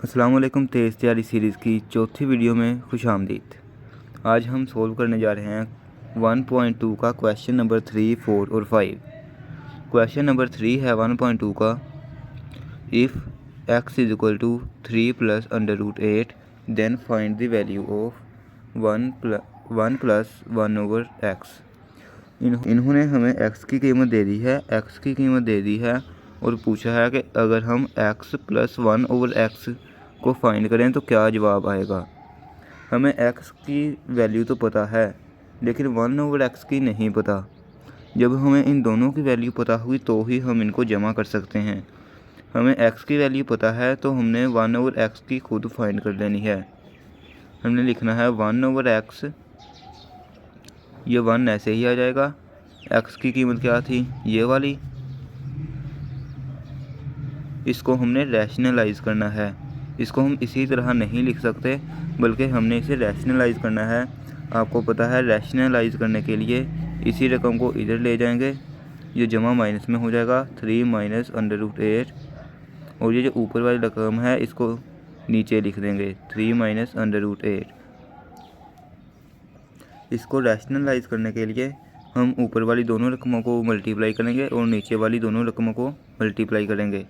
अस्सलाम वालेकुम। तेज़ तैयारी सीरीज़ की चौथी वीडियो में खुश आमदीद। आज हम सोल्व करने जा रहे हैं 1.2 का क्वेश्चन नंबर 3, 4 और 5। क्वेश्चन नंबर 3 है 1.2 का, if x is equal to 3 plus under root 8 then find the value of 1 plus 1 over x। इन्होंने हमें x की कीमत दे दी है, x की कीमत दे दी है और पूछा है कि अगर हम x प्लस 1 ओवर x को फाइंड करें तो क्या जवाब आएगा। हमें x की वैल्यू तो पता है लेकिन 1 ओवर x की नहीं पता। जब हमें इन दोनों की वैल्यू पता हुई तो ही हम इनको जमा कर सकते हैं। हमें x की वैल्यू पता है तो हमने 1 ओवर x की खुद फाइंड कर लेनी है। हमने लिखना है 1 ओवर x, ये 1 ऐसे ही आ जाएगा। x की कीमत क्या थी, ये वाली, इसको हमने रैशनलाइज़ करना है। इसको हम इसी तरह नहीं लिख सकते बल्कि हमने इसे रैशनलाइज़ करना है। आपको पता है रैशनलाइज़ करने के लिए इसी रकम को इधर ले जाएंगे, ये जमा माइनस में हो जाएगा 3 माइनस अंडर रूट 8, और ये जो ऊपर वाली रकम है इसको नीचे लिख देंगे 3 माइनस अंडर रूट 8। इसको रैशनलाइज़ करने के लिए हम ऊपर वाली दोनों रकमों को मल्टीप्लाई करेंगे और नीचे वाली दोनों रकमों को मल्टीप्लाई करेंगे।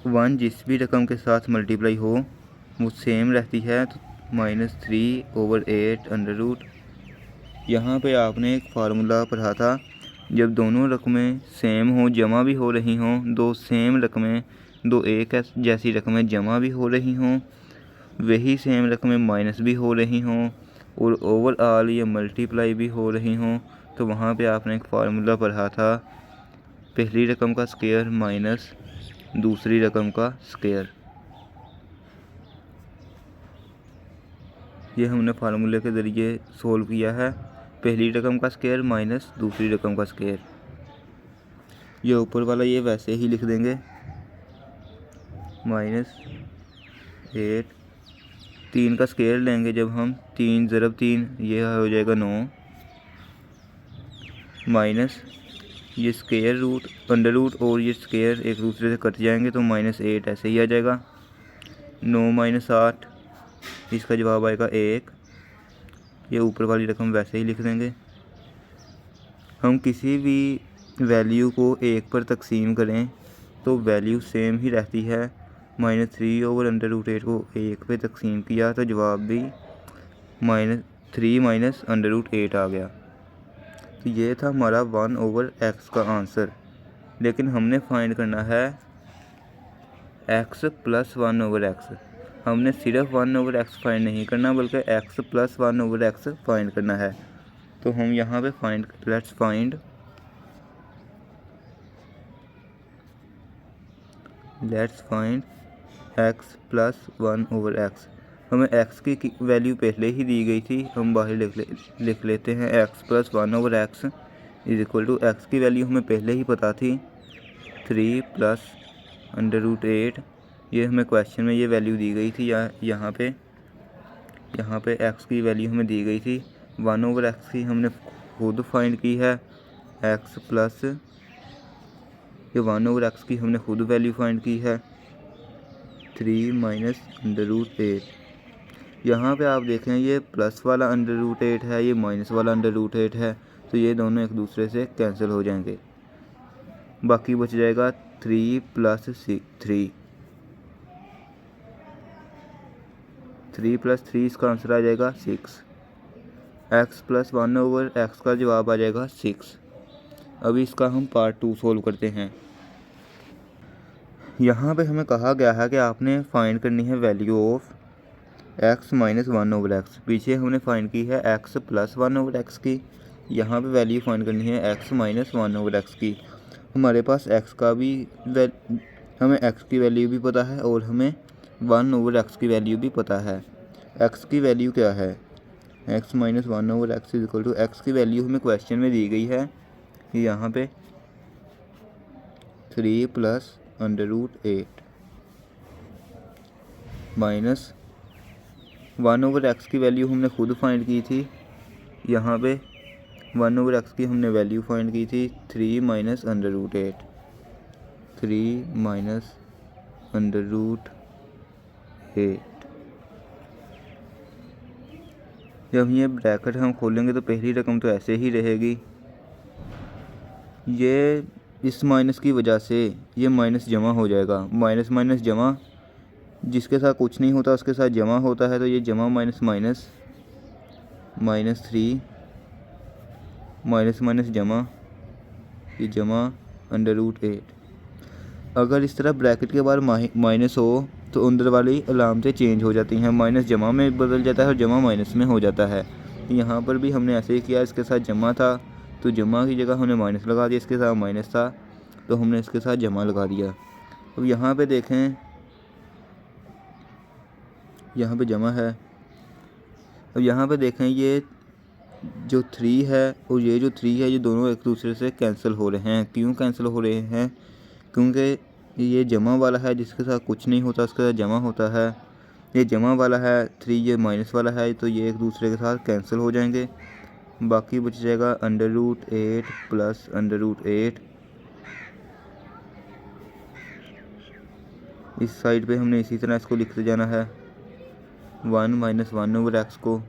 1 जिस भी रकम के साथ मल्टीप्लाई हो वो सेम रहती है, तो -3 ओवर 8 अंडर रूट। यहाँ पे आपने एक फार्मूला पढ़ा था, जब दोनों रकमें सेम हो, जमा भी हो रही हों, दो सेम रकमें, दो एक जैसी रकमें जमा भी हो रही हों, वही सेम रकमें माइनस भी हो रही हों और ओवरऑल ये मल्टीप्लाई भी हो रही हों, तो वहाँ पे आपने एक फार्मूला पढ़ा था, पहली रकम का स्क्वायर माइनस दूसरी रकम का स्क्वायर। ये हमने फार्मूले के ज़रिए सोल्व किया है, पहली रकम का स्क्वायर माइनस दूसरी रकम का स्क्वायर। ये ऊपर वाला ये वैसे ही लिख देंगे, -8, 3 का स्क्वायर लेंगे जब हम, 3 ज़रब 3, ये हो जाएगा 9, माइनस ये स्क्वायर रूट अंडर रूट और ये स्क्वायर एक दूसरे से कट जाएंगे तो -8 ऐसे ही आ जाएगा। 9 माइनस 8, इसका जवाब आएगा 1। ये ऊपर वाली रकम वैसे ही लिख देंगे। हम किसी भी वैल्यू को 1 पर तकसीम करें तो वैल्यू सेम ही रहती है। -3 ओवर अंडर रूट 8 को 1 पे तकसीम किया तो जवाब भी -3 माइनस अंडर रूट 8 आ गया। तो ये था हमारा 1 ओवर x का आंसर। लेकिन हमने फाइंड करना है x प्लस 1 ओवर x। हमने सिर्फ 1 ओवर x फाइंड नहीं करना बल्कि x plus 1 over x find करना है। तो हम यहाँ पे let's find x plus 1 over x। हमें x की वैल्यू पहले ही दी गई थी, हम बाहर लिख लेते हैं x plus 1 over x is equal to, x की वैल्यू हमें पहले ही पता थी 3 प्लस अंडर रूट 8। ये हमें क्वेश्चन में ये वैल्यू दी गई थी, यहाँ पे x की वैल्यू हमें दी गई थी। 1 ओवर x की हमने खुद फाइंड की है, x प्लस ये 1 ओवर x की हमने खुद वैल्यू फाइंड की है 3 माइनस अंडर रूट 8। यहाँ पे आप देखें ये प्लस वाला अंडर रूट 8 है, ये माइनस वाला अंडर रूट 8 है, तो ये दोनों एक दूसरे से कैंसिल हो जाएंगे। बाकी बच जाएगा 3 प्लस 3 इसका आंसर आ जाएगा 6। x प्लस 1 ओवर x का जवाब आ जाएगा 6। अभी इसका हम पार्ट 2 सोल्व करते हैं। यहाँ पे हमें कहा गया है कि आपने फाइंड करनी है value of x minus 1 over x। पीछे हमने फाइंड की है x प्लस 1 ओवर x की, यहाँ पे वैल्यू फाइंड करनी है x माइनस 1 ओवर x की। हमारे पास x का भी हमें x की वैल्यू भी पता है और हमें 1 ओवर x की वैल्यू भी पता है। x की वैल्यू क्या है, x minus 1 over x is equal to, x की वैल्यू हमें क्वेश्चन में दी गई है यहाँ पे 3 plus under root 8 minus 1 over x की वैल्यू हमने खुद फाइंड की थी, यहाँ पे 1 ओवर x की हमने वैल्यू फाइंड की थी 3 minus under root 8, 3 minus under root 8। जब ये ब्रैकेट हम खोलेंगे तो पहली रकम तो ऐसे ही रहेगी। ये इस माइनस की वजह से ये माइनस जमा हो जाएगा, माइनस माइनस जमा, जिसके साथ कुछ नहीं होता उसके साथ जमा होता है, तो ये जमा माइनस माइनस -3 माइनस माइनस जमा, ये जमा अंडर रूट 8। अगर इस तरह ब्रैकेट के बाद माइनस हो तो अंदर वाली अलामतें चेंज हो जाती हैं, माइनस जमा में बदल जाता है और जमा माइनस में हो जाता है। यहाँ पर भी हमने ऐसे ही किया, इसके साथ जमा था तो जमा की जगह हमने माइनस लगा दिया, इसके साथ माइनस था तो हमने इसके साथ जमा लगा दिया। अब यहाँ पे देखें, यहाँ पे जमा है। अब यहाँ पे देखें, ये जो 3 है और ये जो 3 है, ये दोनों एक दूसरे से कैंसिल हो रहे हैं। क्यों कैंसिल हो रहे हैं? क्योंकि ये जमा वाला है जिसके साथ कुछ नहीं होता उसके साथ जमा होता है, ये जमा वाला है 3, ये माइनस वाला है, तो ये एक दूसरे के साथ कैंसिल हो जाएंगे। बाकी बच जाएगा under root 8 plus under root 8। इस साइड पे हमने इसी तरह इसको लिखते जाना है, 1 माइनस 1 ओवर एक्स को।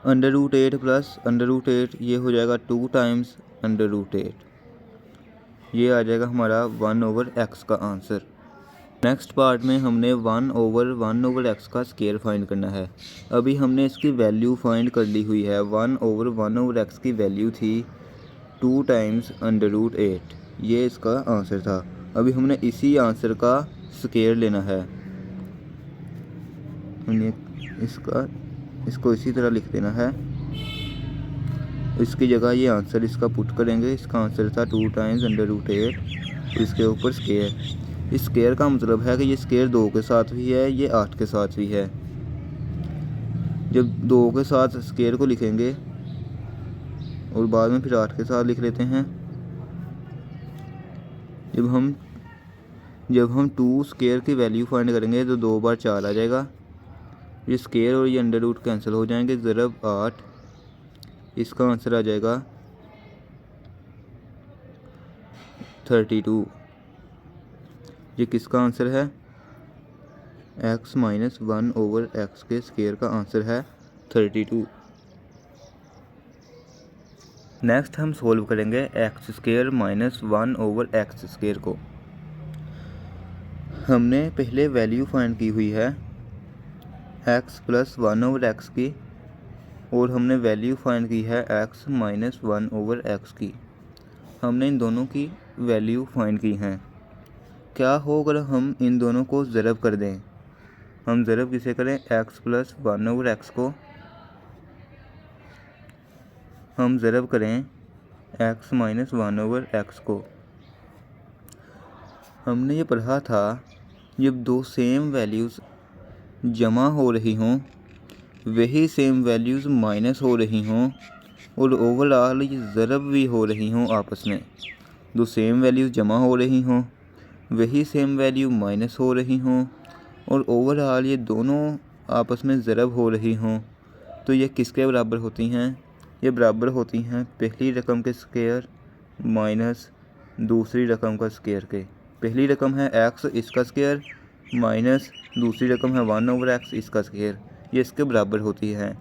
Under root 8 plus under root 8 ये हो जाएगा 2 टाइम्स अंडर रूट 8। ये आ जाएगा हमारा 1 ओवर एक्स का आंसर। नेक्स्ट पार्ट में हमने 1 ओवर एक्स का स्केयर फाइंड करना है। अभी हमने इसकी वैल्यू फाइंड कर ली हुई है। 1 ओवर एक्स की वैल्यू थी 2 टाइम्स अंडर रूट 8, ये इसका आंसर था। अभी हमने इसी आंसर का स्केयर लेना है। हमने इसको इसी तरह लिख देना है, इसकी जगह ये आंसर इसका पुट करेंगे। इसका आंसर था 2 टाइम्स अंडर रूट 8, इसके ऊपर स्केयर। इस स्केयर का मतलब है कि ये स्केयर 2 के साथ भी है, ये 8 के साथ भी है। जब 2 के साथ स्केयर को लिखेंगे और बाद में फिर 8 के साथ लिख लेते हैं। जब हम 2 स्केयर की वैल्यू फाइंड करेंगे तो 2 बार 4 आ जाएगा। ये स्केयर और ये अंडर रूट कैंसिल हो जाएंगे, ज़रब 8, इसका आंसर आ जाएगा 32। ये किसका आंसर है? x माइनस 1 ओवर एक्स के स्केयर का आंसर है 32। नेक्स्ट हम सोल्व करेंगे x square minus 1 over x square को। हमने पहले वैल्यू फाइंड की हुई है x प्लस 1 ओवर एक्स की, और हमने वैल्यू फाइंड की है x माइनस 1 ओवर एक्स की। हमने इन दोनों की वैल्यू फाइंड की हैं। क्या हो अगर हम इन दोनों को ज़रब कर दें? हम ज़रब किसे करें? x प्लस 1 ओवर एक्स को हम ज़रब करें x माइनस 1 ओवर एक्स को। हमने ये पढ़ा था, जब दो सेम वैल्यूज़ जमा हो रही हों, वही सेम वैल्यूज़ माइनस हो रही हों और ओवरऑल ये ज़रब भी हो रही हों आपस में। दो सेम वैल्यूज़ जमा हो रही हों, वही सेम वैल्यू माइनस हो रही हों और ओवरऑल ये दोनों आपस में ज़रब हो रही हों, तो ये किसके बराबर होती हैं? ये बराबर होती हैं पहली रकम के स्केयर माइनस दूसरी रकम का स्केयर के। पहली रकम है x, इसका स्केयर, माइनस दूसरी रकम है 1 ओवर एक्स, इसका स्केयर। ये इसके बराबर होती है।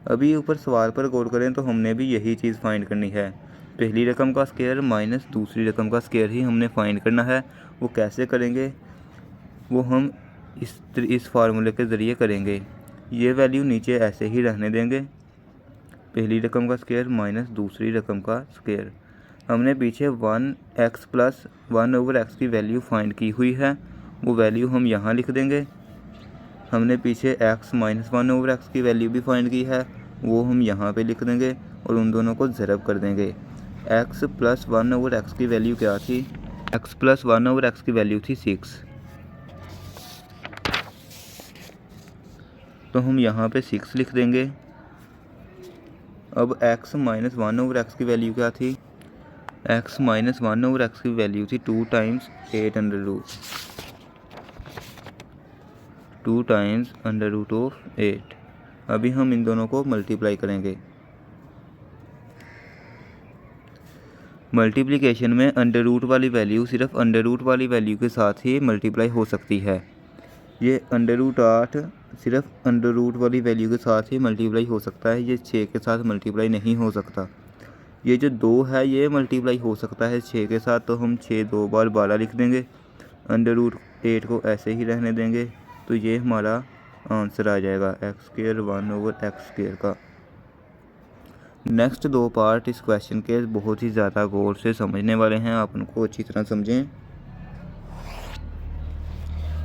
अभी ऊपर सवाल पर गौर करें तो हमने भी यही चीज़ फाइंड करनी है। पहली रकम का स्केयर माइनस दूसरी रकम का स्केयर ही हमने फाइंड करना है। वो कैसे करेंगे? वो हम इस फार्मूले के ज़रिए करेंगे। ये वैल्यू नीचे ऐसे ही रहने देंगे, पहली रकम का स्केयर माइनस दूसरी रकम का स्केयर। हमने पीछे 1x प्लस 1 ओवर एक्स की वैल्यू फाइंड की हुई है, वो वैल्यू हम यहाँ लिख देंगे। हमने पीछे x माइनस 1 ओवर एक्स की वैल्यू भी फाइंड की है, वो हम यहाँ पे लिख देंगे और उन दोनों को ज़रब कर देंगे। x प्लस 1 ओवर एक्स की वैल्यू क्या थी? x प्लस 1 ओवर एक्स की वैल्यू थी 6, तो हम यहाँ पे 6 लिख देंगे। अब x माइनस 1 ओवर एक्स की वैल्यू क्या थी? x माइनस 1 ओवर एक्स की वैल्यू थी 2 times 8 under root, 2 times under root of 8। अभी हम इन दोनों को मल्टीप्लाई करेंगे। मल्टीप्लिकेशन में अंडर रूट वाली वैल्यू सिर्फ अंडर रूट वाली वैल्यू के साथ ही मल्टीप्लाई हो सकती है। ये अंडर रूट 8 सिर्फ अंडर रूट वाली वैल्यू के साथ ही मल्टीप्लाई हो सकता है, ये 6 के साथ मल्टीप्लाई नहीं हो सकता। ये जो 2 है ये मल्टीप्लाई हो सकता है 6 के साथ, तो हम 6 2 बार 12 लिख देंगे, अंडर रूट 8 को ऐसे ही रहने देंगे, तो ये हमारा आंसर आ जाएगा x² 1/x² का। नेक्स्ट 2 पार्ट इस क्वेश्चन के बहुत ही ज़्यादा गौर से समझने वाले हैं, आप उनको अच्छी तरह समझें।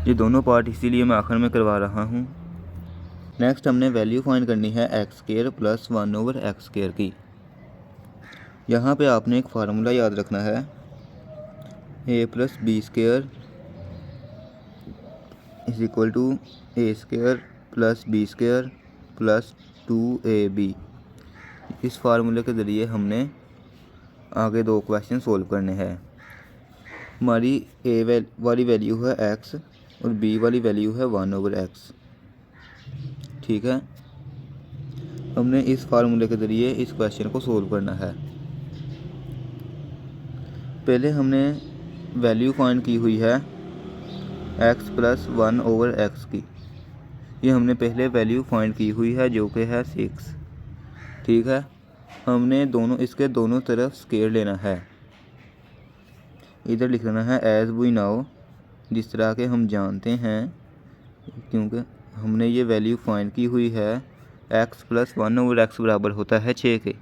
ये दोनों पार्ट इसीलिए मैं आखिर में करवा रहा हूँ। नेक्स्ट हमने वैल्यू फाइंड करनी है x² + 1/x² की। यहाँ पे आपने एक फार्मूला याद रखना है, a + b² = a² + b² + 2ab। इस फार्मूले के ज़रिए हमने आगे 2 क्वेश्चन सोल्व करने हैं। हमारी a वाली वैल्यू है x और b वाली वैल्यू है 1/x। ठीक है, हमने इस फार्मूले के ज़रिए इस क्वेश्चन को सोल्व करना है। पहले हमने वैल्यू फाइंड की हुई है x + 1/x की। ये हमने पहले वैल्यू फाइंड की हुई है जो कि है 6। ठीक है, हमने इसके दोनों तरफ स्क्वायर लेना है। इधर लिखना है एज वी नाउ, जिस तरह के हम जानते हैं, क्योंकि हमने ये वैल्यू फाइंड की हुई है x + 1/x बराबर होता है 6 के।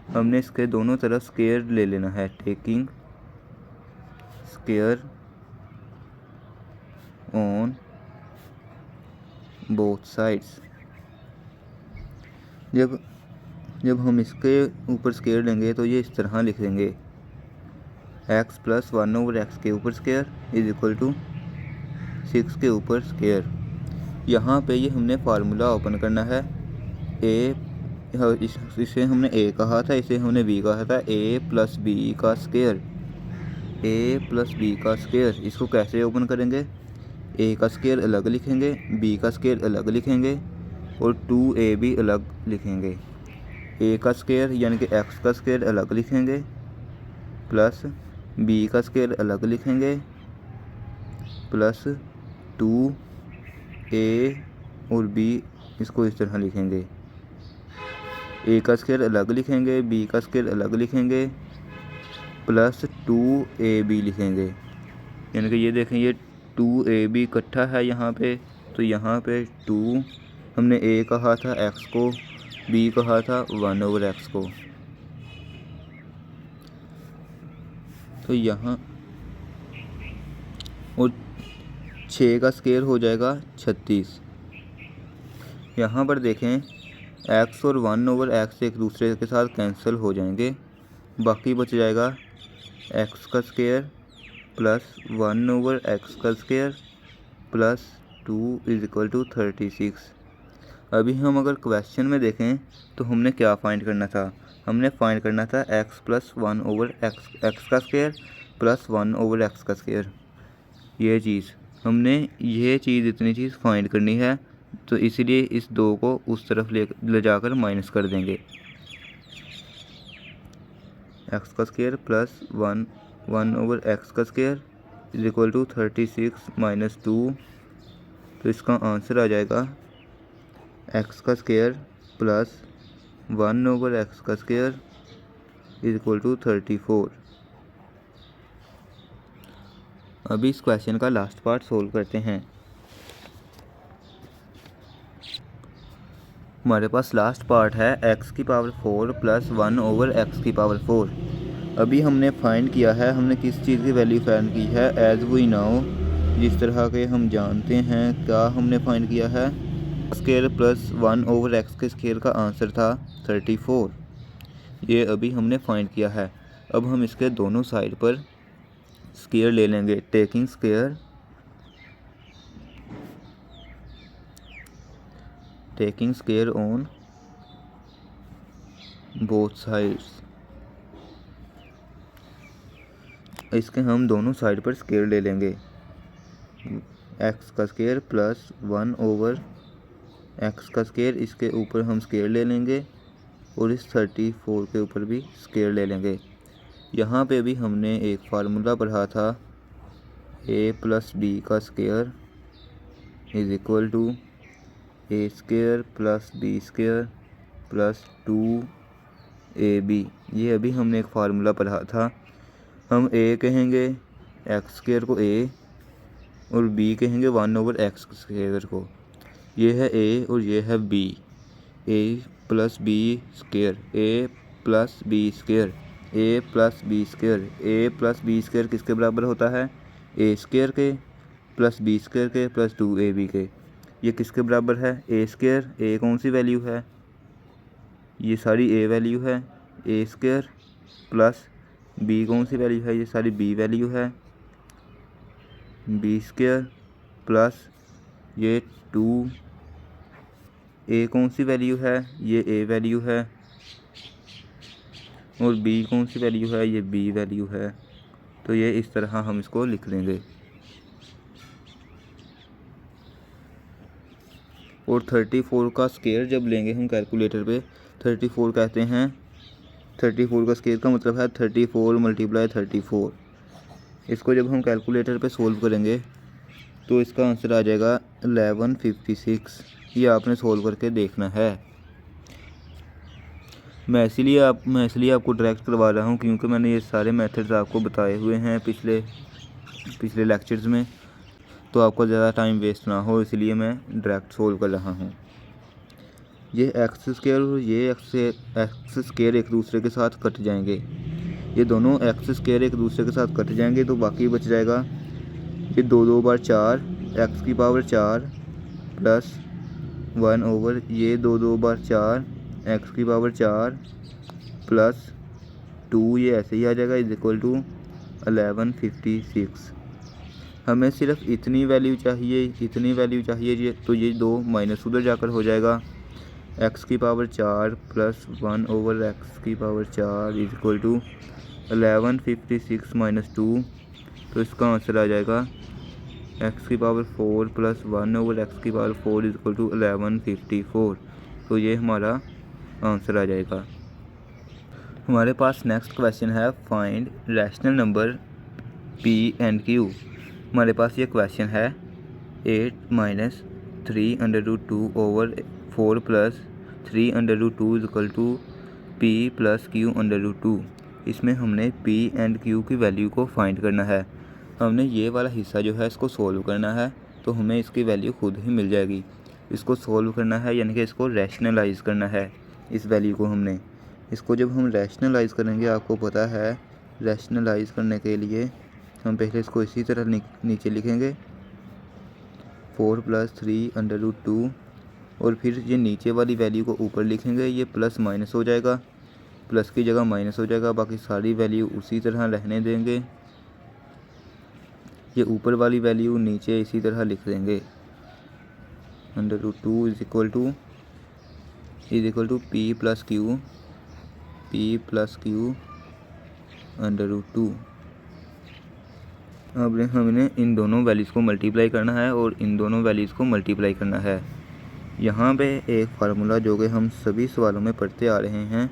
हमने इसके दोनों तरफ स्क्वायर ले लेना है, taking square on both sides. जब हम इसके ऊपर स्क्वायर लेंगे तो ये इस तरह लिख देंगे x + 1/x के ऊपर स्क्वायर = 6 के ऊपर स्क्वायर। यहाँ पे ये हमने फार्मूला ओपन करना है। इसे हमने a कहा था, इसे हमने b कहा था, a + b का स्क्वायर, a + b का स्क्वायर। इसको कैसे ओपन करेंगे, a का स्क्वायर अलग लिखेंगे, b का स्क्वायर अलग लिखेंगे और 2ab अलग लिखेंगे। a का स्क्वायर यानी कि x का स्क्वायर अलग लिखेंगे, प्लस b का स्क्वायर अलग लिखेंगे, प्लस 2a और b इसको इस तरह लिखेंगे। a का स्क्वायर अलग लिखेंगे, b का स्क्वायर अलग लिखेंगे, प्लस 2ab लिखेंगे। यानी कि ये देखें, ये 2ab इकट्ठा है यहाँ पे, तो यहाँ पे 2 हमने a कहा था x को, b कहा था 1/x को, तो यहाँ और 6 का स्क्वायर हो जाएगा 36। यहाँ पर देखें x और 1/x एक दूसरे के साथ कैंसिल हो जाएंगे, बाकी बच जाएगा x का स्क्वायर प्लस 1/x का स्क्वायर प्लस 2 = 36। अभी हम अगर क्वेश्चन में देखें तो हमने क्या फाइंड करना था, हमने फाइंड करना था x + 1/x का स्क्वायर प्लस 1/x का स्क्वायर। ये चीज़ इतनी चीज़ फाइंड करनी है, तो इसीलिए इस 2 को उस तरफ ले जाकर माइनस कर देंगे। x का स्क्वायर प्लस 1/x का स्क्वायर = 36 - 2, तो इसका आंसर आ जाएगा x का स्क्वायर प्लस 1/x का स्क्वायर = 34। अभी इस क्वेश्चन का लास्ट पार्ट सोल्व करते हैं। हमारे पास लास्ट पार्ट है x⁴ + 1/x⁴। अभी हमने फाइंड किया है, हमने किस चीज़ की वैल्यू फाइंड की है, एज वी नाउ, जिस तरह के हम जानते हैं। क्या हमने फाइंड किया है, स्क्वायर प्लस 1/x के स्क्वायर का आंसर था 34। ये अभी हमने फाइंड किया है। अब हम इसके दोनों साइड पर स्क्वायर ले लेंगे, taking square on both sides. इसके हम दोनों साइड पर स्क्वायर ले लेंगे, x का स्क्वायर प्लस 1/x का स्क्वायर, इसके ऊपर हम स्क्वायर ले लेंगे और इस 34 के ऊपर भी स्क्वायर ले लेंगे। यहाँ पे भी हमने एक फार्मूला पढ़ा था, a प्लस डी का square is equal to A square plus B square plus 2ab। ये अभी हमने एक फार्मूला पढ़ा था। हम a कहेंगे एक्स स्क्वायर को a और b कहेंगे 1/x स्क्वायर को। ये है a और ये है b। a plus B square, a plus B square, a plus B square. a plus B square किसके बराबर होता है? a स्क्वायर के प्लस बी स्क्वायर के प्लस 2ab के। ये किसके बराबर है? a square. a कौन सी वैल्यू है? ये सारी a वैल्यू है। a स्क्वायर प्लस b कौन सी वैल्यू है? ये सारी b वैल्यू है। b स्क्वायर प्लस ये 2। a कौन सी वैल्यू है? ये a वैल्यू है। और b कौन सी वैल्यू है? ये b वैल्यू है। तो ये इस तरह हम इसको लिख लेंगे। और 34 का स्क्वायर जब लेंगे हम कैलकुलेटर पे, 34 कहते हैं, 34 का स्क्वायर का मतलब है 34 × 34। इसको जब हम कैलकुलेटर पे सोल्व करेंगे तो इसका आंसर आ जाएगा 1156। ये आपने सोल्व करके देखना है। मैं इसलिए आपको डायरेक्ट करवा रहा हूँ क्योंकि मैंने ये सारे मेथड्स आपको बताए हुए हैं पिछले लेक्चर्स में, तो आपको ज़्यादा टाइम वेस्ट ना हो, इसलिए मैं डायरेक्ट सोल्व कर रहा हूँ। ये एक्स स्क्वायर और ये एक्स स्क्वायर एक दूसरे के साथ कट जाएंगे। ये दोनों एक्स स्क्वायर एक दूसरे के साथ कट जाएंगे तो बाकी बच जाएगा ये 2 बार 4 एक्स की पावर 4 प्लस 1 ये 2 बार 4 एक्स की पावर 4 प्लस 2, ये ऐसे ही आ जाएगा, इज इक्वल टू 1156। हमें सिर्फ इतनी वैल्यू चाहिए, तो ये 2 माइनस उधर जाकर हो जाएगा। एक्स की पावर 4 प्लस 1/x की power 4 is equal to 1156 minus 2। तो इसका आंसर आ जाएगा एक्स की पावर 4 प्लस 1/x की पावर 4 इज इक्वल टू 1154। तो ये हमारा आंसर आ जाएगा। हमारे पास नेक्स्ट क्वेश्चन है, find rational number p and q। हमारे पास ये क्वेश्चन है 8 minus 3√2/4 plus 3√2 is equal to p plus q√2। इसमें हमने p एंड q की वैल्यू को फाइंड करना है। हमने ये वाला हिस्सा जो है इसको सोल्व करना है, तो हमें इसकी वैल्यू खुद ही मिल जाएगी। इसको सोल्व करना है यानी कि इसको रैशनलाइज करना है। इस वैल्यू को हमने, इसको जब हम रैशनलाइज करेंगे, आपको पता है रैशनलाइज करने के लिए हम पहले इसको इसी तरह नीचे लिखेंगे 4 प्लस 3√2 और फिर ये नीचे वाली वैल्यू को ऊपर लिखेंगे। ये प्लस माइनस हो जाएगा, प्लस की जगह माइनस हो जाएगा, बाकी सारी वैल्यू उसी तरह रहने देंगे। ये ऊपर वाली वैल्यू नीचे इसी तरह लिख देंगे। √2 is equal to p plus q √2। अब हमने इन दोनों वैल्यूज़ को मल्टीप्लाई करना है और इन दोनों वैल्यूज़ को मल्टीप्लाई करना है। यहाँ पे एक फार्मूला जो कि हम सभी सवालों में पढ़ते आ रहे हैं,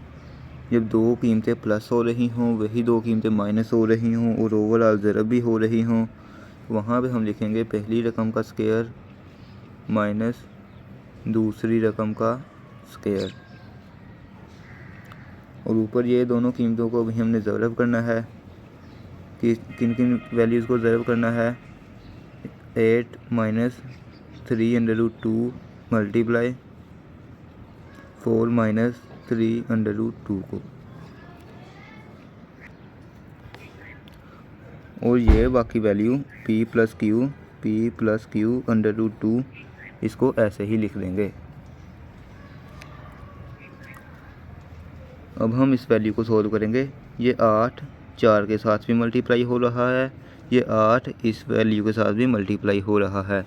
जब दो कीमतें प्लस हो रही हों, वही दो कीमतें माइनस हो रही हों और ओवरऑल ज़रब भी हो रही हों, वहाँ पे हम लिखेंगे पहली रकम का स्क्वायर माइनस दूसरी रकम का स्क्वायर। और ऊपर ये दोनों कीमतों को भी हमने ज़रब करना है कि किन किन वैल्यूज़ को ज़रब करना है। 8 माइनस 3√2 मल्टीप्लाई 4 माइनस 3√2 को, और ये बाकी वैल्यू p प्लस q √2 इसको ऐसे ही लिख देंगे। अब हम इस वैल्यू को सोल्व करेंगे। ये 8 4 के साथ भी मल्टीप्लाई हो रहा है, ये 8 इस वैल्यू के साथ भी मल्टीप्लाई हो रहा है।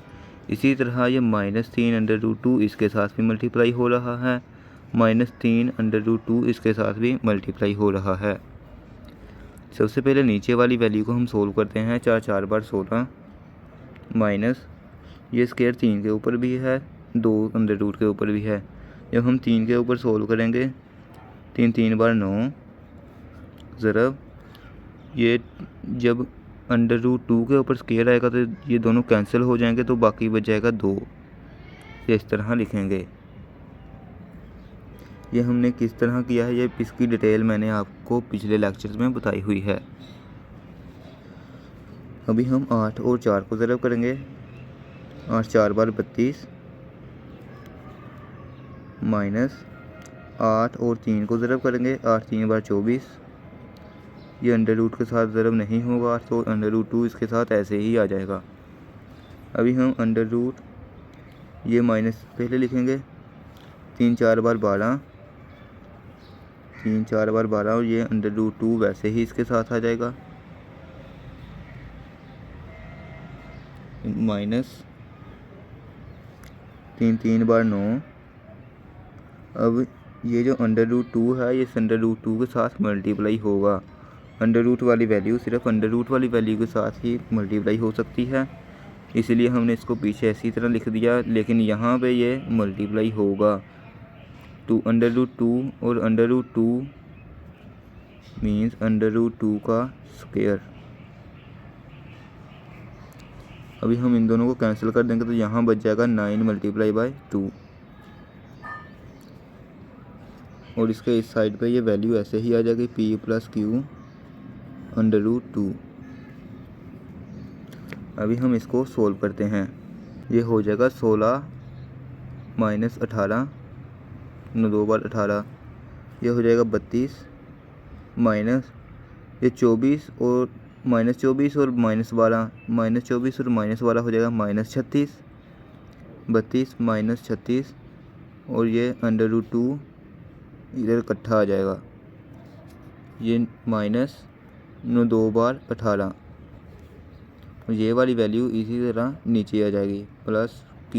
इसी तरह ये माइनस 3√2 इसके साथ भी मल्टीप्लाई हो रहा है, माइनस 3√2 इसके साथ भी मल्टीप्लाई हो रहा है। सबसे पहले नीचे वाली वैल्यू को हम सोल्व करते हैं। 4 4 बार 16 माइनस ये स्क्वायर 3 के ऊपर भी है, 2 अंडर रूट के ऊपर भी है। जब हम 3 के ऊपर सोल्व करेंगे, 3 3 बार 9 ज़रब ये जब √2 के ऊपर स्केयर आएगा तो ये दोनों कैंसिल हो जाएंगे, तो बाकी बच जाएगा 2। ये इस तरह लिखेंगे। ये हमने किस तरह किया है, ये इसकी डिटेल मैंने आपको पिछले लेक्चर्स में बताई हुई है। अभी हम 8 और 4 को ज़रब करेंगे। 8 4 बार 32 माइनस 8 और 3 को ज़रब करेंगे। 8 3 बार 24। ये अंडर रूट के साथ ज़रब नहीं होगा तो √2 इसके साथ ऐसे ही आ जाएगा। अभी हम अंडर रूट ये माइनस पहले लिखेंगे। 3 4 बार 12 3 4 बार 12 और ये √2 वैसे ही इसके साथ आ जाएगा। माइनस 3 3 बार 9। अब ये जो √2 है ये इस √2 के साथ मल्टीप्लाई होगा। अंडर रूट वाली वैल्यू सिर्फ अंडर रूट वाली वैल्यू के साथ ही मल्टीप्लाई हो सकती है, इसलिए हमने इसको पीछे इसी तरह लिख दिया, लेकिन यहाँ पे ये मल्टीप्लाई होगा। तो √2 और √2 मीन्स √2 का स्क्वायर। अभी हम इन दोनों को कैंसिल कर देंगे तो यहाँ बच जाएगा 9 मल्टीप्लाई बाय 2 और इसके इस साइड पे ये वैल्यू ऐसे ही आ जाएगी p + q √2। अभी हम इसको सोल्व करते हैं। ये हो जाएगा 16 माइनस 18 2 बार 18। ये हो जाएगा 32 माइनस ये 24 और -24 और -12 -24 और -12 हो जाएगा -36। 32 माइनस 36 और ये √2 इधर इकट्ठा आ जाएगा। ये माइनस 2 बार 18 और ये वाली वैल्यू इसी तरह नीचे आ जाएगी प्लस q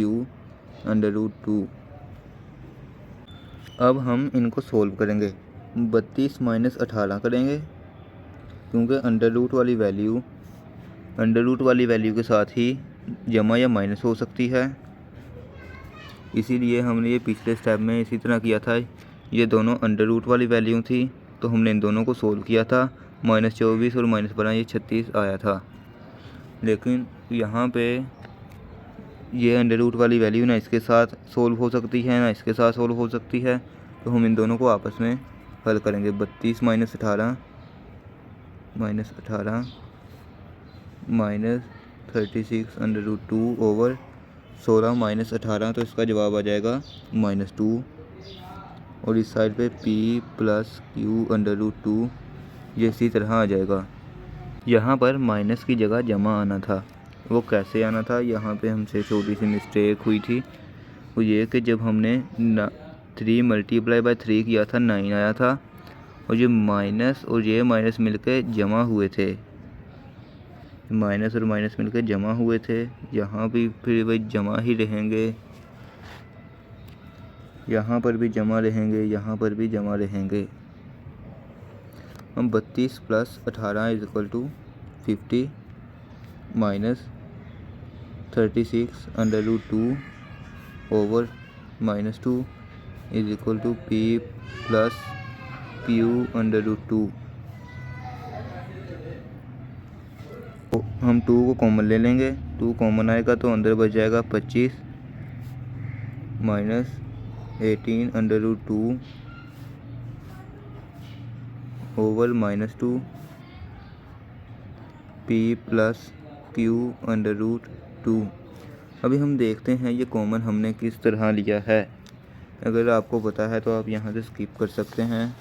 √2। अब हम इनको सोल्व करेंगे। 32 माइनस 18 करेंगे क्योंकि अंडर रूट वाली वैल्यू के साथ ही जमा या माइनस हो सकती है, इसीलिए हमने ये पिछले स्टेप में इसी तरह किया था। ये दोनों अंडर रूट वाली वैल्यू थी तो हमने इन दोनों को सोल्व किया था। -24 और -12 ये 36 आया था, लेकिन यहाँ पे ये अंडर रूट वाली वैल्यू ना इसके साथ सोल्व हो सकती है ना इसके साथ सोल्व हो सकती है, तो हम इन दोनों को आपस में हल करेंगे। 32 माइनस 18 माइनस 36 √2 ओवर 16 माइनस 18, तो इसका जवाब आ जाएगा -2 और इस साइड पे p + q √2 ये इसी तरह आ जाएगा। यहाँ पर माइनस की जगह जमा आना था, वो कैसे आना था, यहाँ पे हमसे छोटी सी मिस्टेक हुई थी। वो ये कि जब हमने 3 मल्टीप्लाई बाय 3 किया था 9 आया था और ये माइनस और ये माइनस मिलके जमा हुए थे। माइनस और माइनस मिलकर जमा हुए थे, यहाँ भी फिर वही जमा ही रहेंगे, यहाँ पर भी जमा रहेंगे, यहाँ पर भी जमा रहेंगे। हम 32 + 18 = 50 माइनस 36 √2 ओवर -2 = p + q √2। हम 2 को कॉमन ले लेंगे, 2 कॉमन आएगा तो अंदर बच जाएगा 25 माइनस 18 √2 ओवर -2 p + q √2। अभी हम देखते हैं ये कॉमन हमने किस तरह लिया है। अगर आपको पता है तो आप यहाँ से स्किप कर सकते हैं।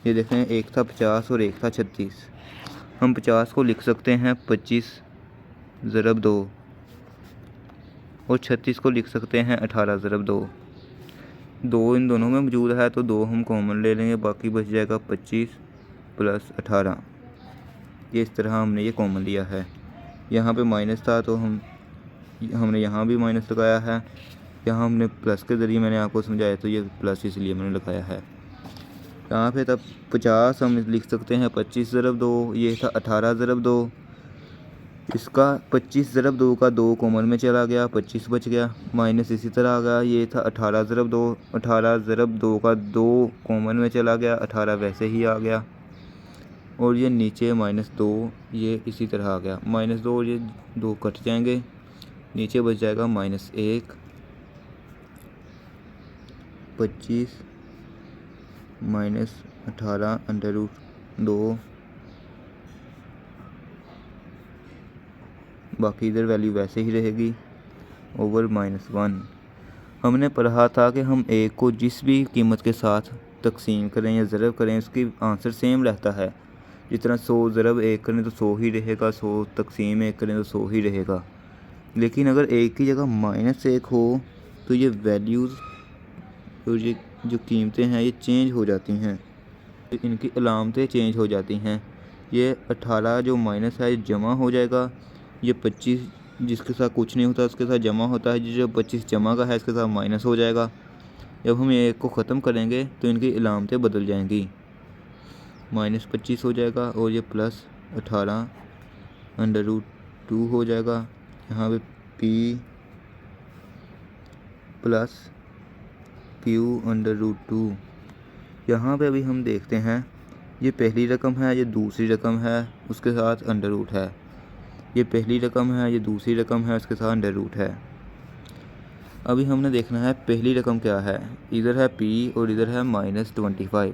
ये देखें, एक था 50 और एक था 36। हम 50 को लिख सकते हैं 25 ज़रब 2 और 36 को लिख सकते हैं 18 ज़रब 2। 2 इन दोनों में मौजूद है तो 2 हम कॉमन ले लेंगे, बाकी बच जाएगा 25 + 18। ये इस तरह हमने ये कॉमन लिया है। यहाँ पे माइनस था तो हमने यहाँ भी माइनस लगाया है। यहाँ हमने प्लस के ज़रिए मैंने आपको समझाया तो ये प्लस इसलिए मैंने लगाया है। यहाँ पे तब 50 हम लिख सकते हैं 25 ज़रब 2। ये था 18 ज़रब 2। इसका 25 ज़रब 2 का 2 कॉमन में चला गया, 25 बच गया, माइनस इसी तरह आ गया। ये था 18 ज़रब 2। 18 ज़रब 2 का 2 कॉमन में चला गया, 18 वैसे ही आ गया। और ये नीचे -2 ये इसी तरह आ गया। -2 और ये 2 कट जाएंगे, नीचे बच जाएगा -1 25 -18 √2। बाकी इधर वैल्यू वैसे ही रहेगी ओवर -1। हमने पढ़ा था कि हम एक को जिस भी कीमत के साथ तकसीम करें या ज़रब करें उसकी आंसर सेम रहता है। जिस तरह 100 ज़रब 1 करें तो 100 ही रहेगा, 100 तकसीम 1 करें तो 100 ही रहेगा। लेकिन अगर एक की जगह -1 हो तो ये वैल्यूज़ और ये जो कीमतें हैं ये चेंज हो जाती हैं, इनकी अलामतें चेंज हो जाती हैं। ये 18 जो माइनस है जमा हो जाएगा, ये 25 जिसके साथ कुछ नहीं होता उसके साथ जमा होता है, जो 25 जमा का है इसके साथ माइनस हो जाएगा। जब हम एक को ख़त्म करेंगे तो इनकी अलामतें बदल जाएंगी, -25 हो जाएगा और ये +18 √2 हो जाएगा। यहाँ पे p + q √2। यहाँ पे अभी हम देखते हैं ये पहली रकम है, ये दूसरी रकम है, उसके साथ अंडर रूट है। ये पहली रकम है, ये दूसरी रकम है, उसके साथ अंडर रूट है। अभी हमने देखना है पहली रकम क्या है। इधर है p और इधर है -25,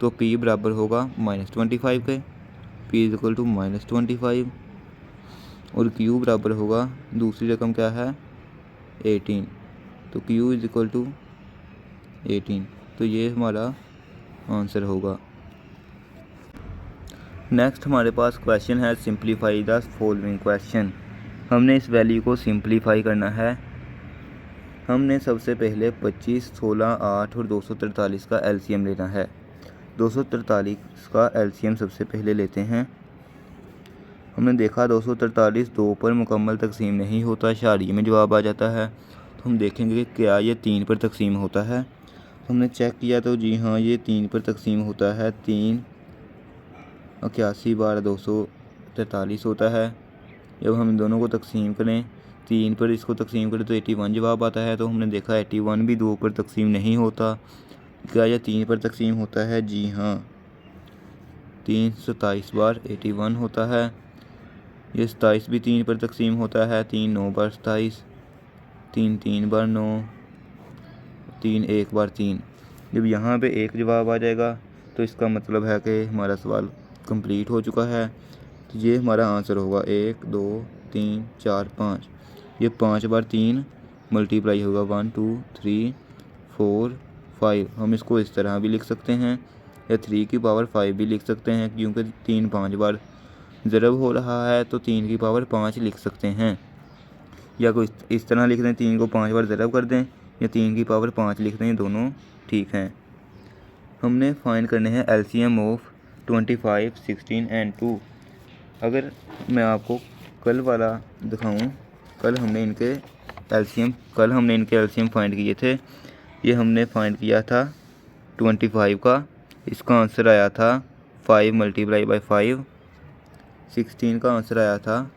तो p बराबर होगा -25 के, p = -25 और q बराबर होगा, दूसरी रकम क्या है 18, तो q = 18। तो ये हमारा आंसर होगा। नेक्स्ट हमारे पास क्वेश्चन है सिंप्लीफाई द फॉलोइंग क्वेश्चन। हमने इस वैल्यू को सिंप्लीफाई करना है। हमने सबसे पहले 25, 16, 8 और 243 का एलसीएम लेना है। 243 का एलसीएम सबसे पहले लेते हैं। हमने देखा 243 2 पर मुकम्मल तकसीम नहीं होता, शारिये में जवाब आ जाता है। तो हम देखेंगे कि क्या ये 3 पर तकसीम होता है। हमने चेक किया तो जी हाँ ये 3 पर तकसीम होता है। 3 81 / 243 होता है। जब हम इन दोनों को तकसीम करें, 3 पर इसको तकसीम करें तो 81 जवाब आता है। तो हमने देखा 81 भी 2 पर तकसीम नहीं होता। क्या यह 3 पर तकसीम होता है? जी हाँ, 3 27 बार 81 होता है। ये 27 भी 3 पर तकसीम होता है। 3 9 बार 27, 3 3 बार 9, 3 1 बार 3। जब यहाँ पे एक जवाब आ जाएगा तो इसका मतलब है कि हमारा सवाल कंप्लीट हो चुका है। तो ये हमारा आंसर होगा 1 2 3 4 5। ये 5 बार 3 मल्टीप्लाई होगा 1 2 3 4 5। हम इसको इस तरह भी लिख सकते हैं या 3 की पावर 5 भी लिख सकते हैं, क्योंकि 3 5 बार ज़रब हो रहा है तो 3 की पावर 5 लिख सकते हैं। या कोई इस तरह लिख दें, 3 को 5 बार ज़रब कर दें, या 3 की पावर 5 लिख दें, दोनों ठीक हैं। हमने फाइंड करने हैं एलसीएम ऑफ 25, 16 एंड 2। अगर मैं आपको कल वाला दिखाऊं, कल हमने इनके एलसीएम फाइंड किए थे। ये हमने फाइंड किया था 25 का, इसका आंसर आया था 5 × 5। 16 का आंसर आया था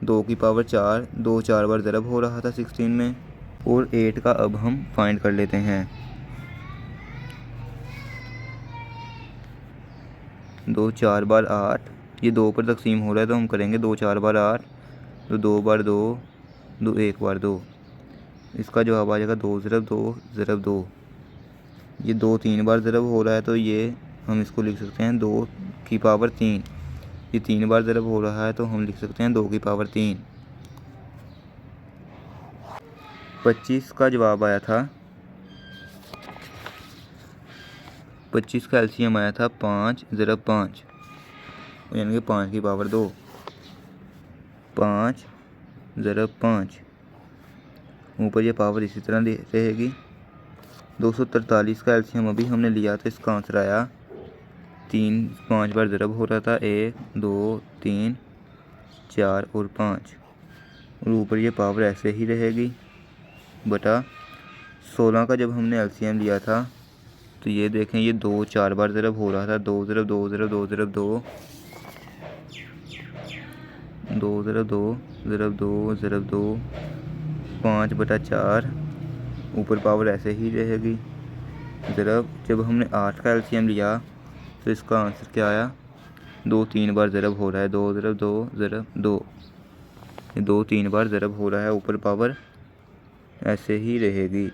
2 की पावर 4, 2 4 बार ज़रब हो रहा था 16 में। और 8 का अब हम फाइंड कर लेते हैं। 2 4 बार 8, ये 2 पर तकसीम हो रहा है तो हम करेंगे 2 4 बार 8, तो 2 बार 2, 2 1 बार 2। इसका जवाब आ जाएगा 2 ज़रब 2 ज़रब 2। ये 2 3 बार ज़रब हो रहा है तो ये हम इसको लिख सकते हैं 2 की पावर 3। ये 3 बार ज़रब हो रहा है तो हम लिख सकते हैं 2 की पावर 3। 25 का जवाब आया था, 25 का एलसीएम आया था 5 ज़रब 5, यानी कि 5 की पावर 2। 5 ज़रब 5, ऊपर ये पावर इसी तरह रहेगी। 243 का एलसीएम अभी हमने लिया तो इसका आंसर आया 3 5 बार ज़रब हो रहा था, 1 2 3 4 और 5, और ऊपर ये पावर ऐसे ही रहेगी बटा 16 का जब हमने एलसीएम लिया था तो ये देखें ये 2 4 बार ज़रब हो रहा था, 2 ज़रब 2 ज़रब 2 ज़रब 2, 2 ज़रब 2 ज़रब 2 ज़रब 2, 5 बटा 4, ऊपर पावर ऐसे ही रहेगी ज़रब। जब हमने 8 का एलसीएम लिया तो इसका आंसर क्या आया 2 3 बार ज़रब हो रहा है, 2 ज़रब 2 ज़रब 2, ये 2 3 बार ज़रब हो रहा है, ऊपर पावर ऐसे ही रहेगी।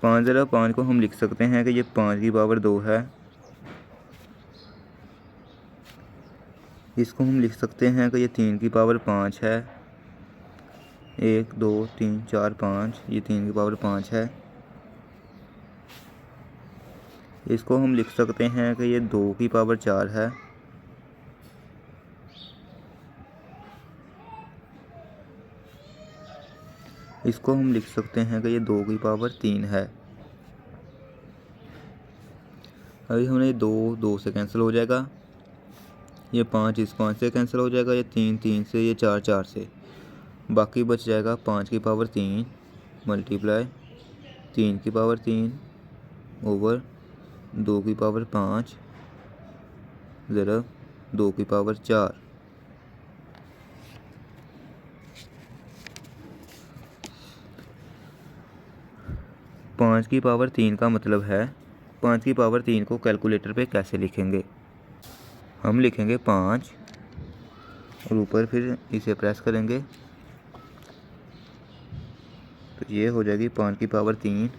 5 ज़रब 5 को हम लिख सकते हैं कि ये 5 की पावर 2 है। इसको हम लिख सकते हैं कि ये 3 की पावर 5 है। 1 2 3 4 5, ये 3 की पावर 5 है। इसको हम लिख सकते हैं कि ये 2 की पावर 4 है। इसको हम लिख सकते हैं कि ये 2 की पावर 3 है। अभी हमने 2 2 से कैंसिल हो जाएगा, ये 5 इस 5 से कैंसिल हो जाएगा, ये 3 3 से, ये 4 4 से, बाकी बच जाएगा 5 की पावर 3 मल्टीप्लाई 3 की पावर 3 ओवर 2 की पावर 5 ज़रब 2 की पावर 4। पाँच की पावर 3 का मतलब है, 5 की पावर 3 को कैलकुलेटर पे कैसे लिखेंगे? हम लिखेंगे 5 और ऊपर फिर इसे प्रेस करेंगे तो ये हो जाएगी 5 की पावर 3।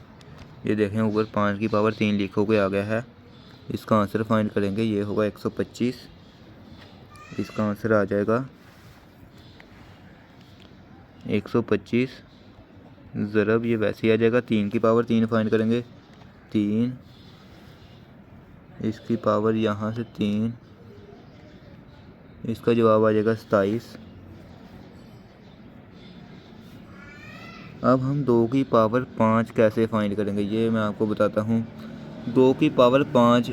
ये देखें ऊपर 5 की पावर 3 लिखो के आ गया है। इसका आंसर फाइंड करेंगे, ये होगा 125। इसका आंसर आ जाएगा 125 ज़रब, ये वैसे ही आ जाएगा 3 की पावर 3 फाइंड करेंगे, 3 इसकी पावर यहाँ से 3, इसका जवाब आ जाएगा 27। अब हम 2 की पावर 5 कैसे फाइंड करेंगे ये मैं आपको बताता हूँ। 2 की पावर 5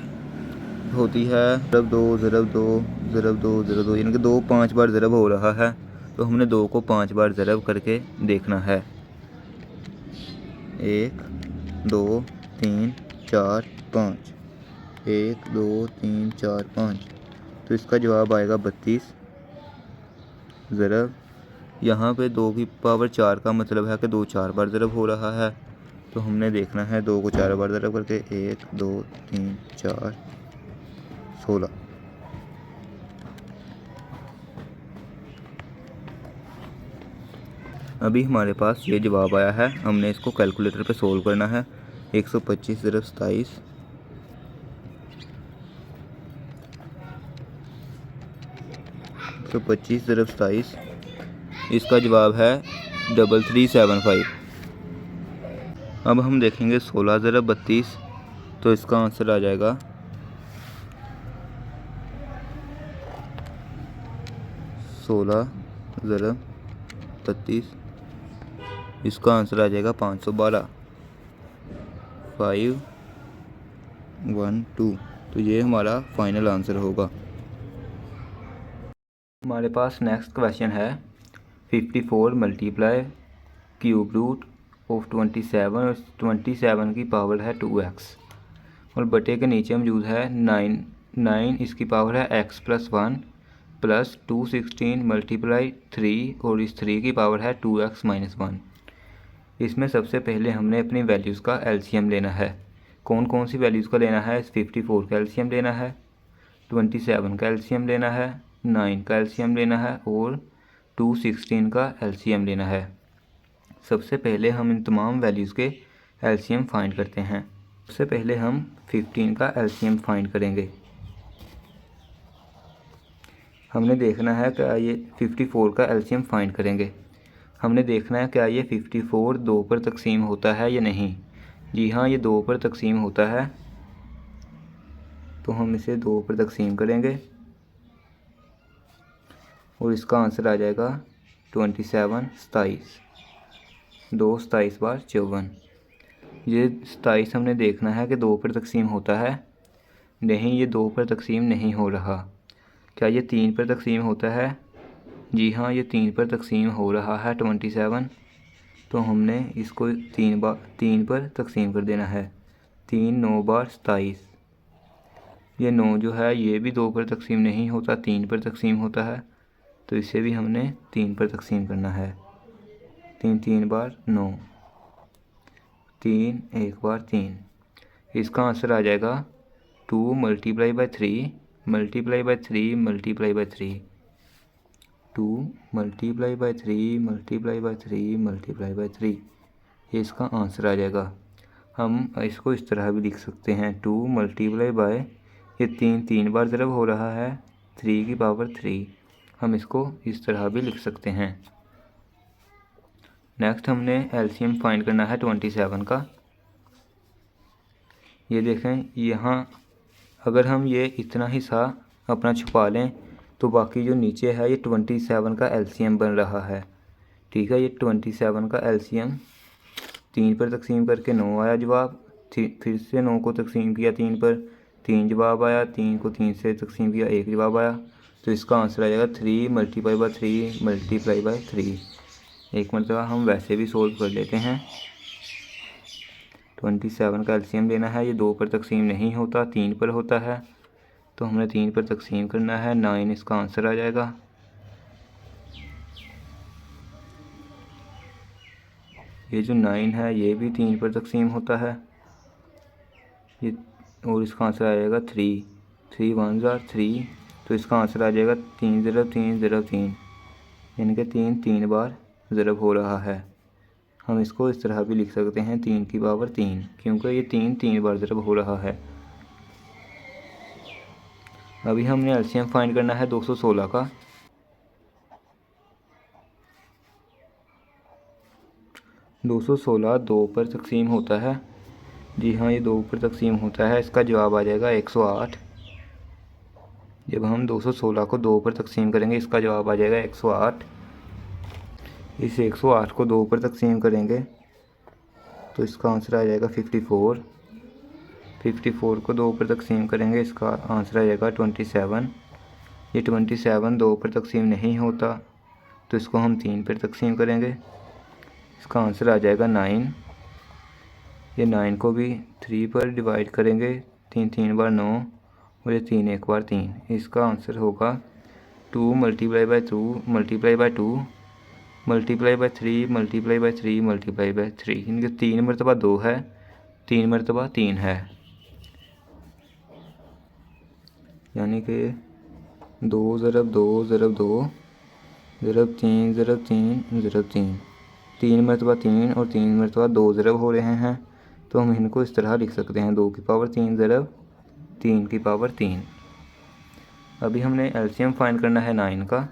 होती है ज़रब 2 ज़रब 2 ज़रब 2 ज़रब 2, यानी कि 2 5 बार ज़रब हो रहा है, तो हमने 2 को 5 बार ज़रब करके देखना है। 1 2 3 4 5, 1 2 3 4 5, तो इसका जवाब आएगा 32 ज़रब, यहाँ पे 2 की पावर 4 का मतलब है कि 2 4 बार ज़रब हो रहा है, तो हमने देखना है 2 को 4 बार ज़रब करके, 1 2 3 4 16। अभी हमारे पास ये जवाब आया है, हमने इसको कैलकुलेटर पे सोल्व करना है। 125 ज़रब 27, 125 ज़रब 27, इसका जवाब है 3375। अब हम देखेंगे 16 ज़रब 32, तो इसका आंसर आ जाएगा 16 ज़रब 32, इसका आंसर आ जाएगा 512 512, तो ये हमारा फाइनल आंसर होगा। हमारे पास नेक्स्ट क्वेश्चन है 54 मल्टीप्लाई क्यूब रूट ऑफ 27 और 27 की पावर है 2x और बटे के नीचे मौजूद है 9 इसकी पावर है x प्लस 1 प्लस 216 मल्टीप्लाई 3 और इस 3 की पावर है 2x माइनस 1। इसमें सबसे पहले हमने अपनी वैल्यूज़ का एलसीएम लेना है। कौन कौन सी वैल्यूज़ का लेना है? 54 का एलसीएम लेना है, 27 का एलसीएम लेना है, 9 का एलसीएम लेना है और 216 का एलसीएम लेना है। सबसे पहले हम इन तमाम वैल्यूज़ के एलसीएम फाइंड करते हैं। सबसे पहले हम 15 का एलसीएम फाइंड करेंगे। हमने देखना है क्या ये 54 का एलसीएम फाइंड करेंगे। हमने देखना है क्या ये 54 2 पर तकसीम होता है या नहीं। जी हाँ, ये 2 पर तकसीम होता है, तो हम इसे 2 पर तकसीम करेंगे और इसका आंसर आ जाएगा 27 27, 2 27 बार 54। ये 27 हमने देखना है कि 2 पर तकसीम होता है, नहीं ये 2 पर तकसीम नहीं हो रहा। क्या ये 3 पर तकसीम होता है? जी हाँ, ये 3 पर तकसीम हो रहा है 27, तो हमने इसको 3 पर तकसीम कर देना है। 3 9 बार 27, ये 9 जो है ये भी 2 पर तकसीम नहीं होता, 3 पर तकसीम होता है, तो इसे भी हमने 3 पर तकसीम करना है। 3 3 बार 9, 3 1 बार 3, इसका आंसर आ जाएगा 2 multiply by 3 multiply by 3 multiply by 3, 2 multiply by 3 multiply by 3 multiply by 3, ये इसका आंसर आ जाएगा। हम इसको इस तरह भी लिख सकते हैं, 2 मल्टीप्लाई बाय, ये 3 बार ज़रब हो रहा है 3 की पावर 3, हम इसको इस तरह भी लिख सकते हैं। नेक्स्ट हमने एलसीएम फाइंड करना है 27 का। ये देखें, यहाँ अगर हम ये इतना हिस्सा अपना छुपा लें तो बाकी जो नीचे है ये 27 का एलसीएम बन रहा है। ठीक है, ये 27 का एलसीएम 3 पर तकसीम करके 9 आया जवाब, फिर से 9 को तकसीम किया 3 पर, 3 जवाब आया, 3 को 3 से तकसीम किया 1 जवाब आया, तो इसका आंसर आ जाएगा 3 मल्टीप्लाई बाय 3 मल्टीप्लाई बाय 3। एक मरतबा हम वैसे भी सोल्व कर लेते हैं। 27 का एलसीएम लेना है, ये 2 पर तकसीम नहीं होता 3 पर होता है, तो हमने 3 पर तकसीम करना है, 9 इसका आंसर आ जाएगा। ये जो 9 है ये भी 3 पर तकसीम होता है, ये और इसका आंसर आ जाएगा 3, 3 1 ज़ार 3, तो इसका आंसर आ जाएगा 3 ज़रब 3 ज़रब 3, यानी कि 3 बार ज़रब हो रहा है। हम इसको इस तरह भी लिख सकते हैं 3 की पावर 3, क्योंकि ये 3 बार ज़रब हो रहा है। अभी हमने एलसीएम फाइंड करना है 216 का। 216 2 पर तकसीम होता है, जी हाँ ये 2 पर तकसीम होता है, इसका जवाब आ जाएगा 108। जब हम 216 को 2 पर तकसीम करेंगे इसका जवाब आ जाएगा 108। इस 108 को 2 पर तकसीम करेंगे तो इसका आंसर आ जाएगा 54। 54 को 2 पर तकसीम करेंगे इसका आंसर आ जाएगा 27। ये 27 2 पर तकसीम नहीं होता, तो इसको हम 3 पर तकसीम करेंगे, इसका आंसर आ जाएगा 9। ये 9 को भी 3 पर डिवाइड करेंगे, 3 बार 9 और ये 3 1 बार 3, इसका आंसर होगा 2 multiply by 2 multiply by 2 multiply by 3 multiply by 3 multiply by 3, इनके 3 मरतबा 2 है, 3 मरतबा 3 है, यानी कि 2 ज़रब 2 ज़रब 2 ज़रब 3 ज़रब 3 ज़रब 3, 3 मरतबा 3 और 3 मरतबा 2 ज़रब हो रहे हैं, तो हम इनको इस तरह लिख सकते हैं 2 की पावर 3 ज़रब 3 की पावर 3। अभी हमने एलसीएम फाइंड करना है 9 का।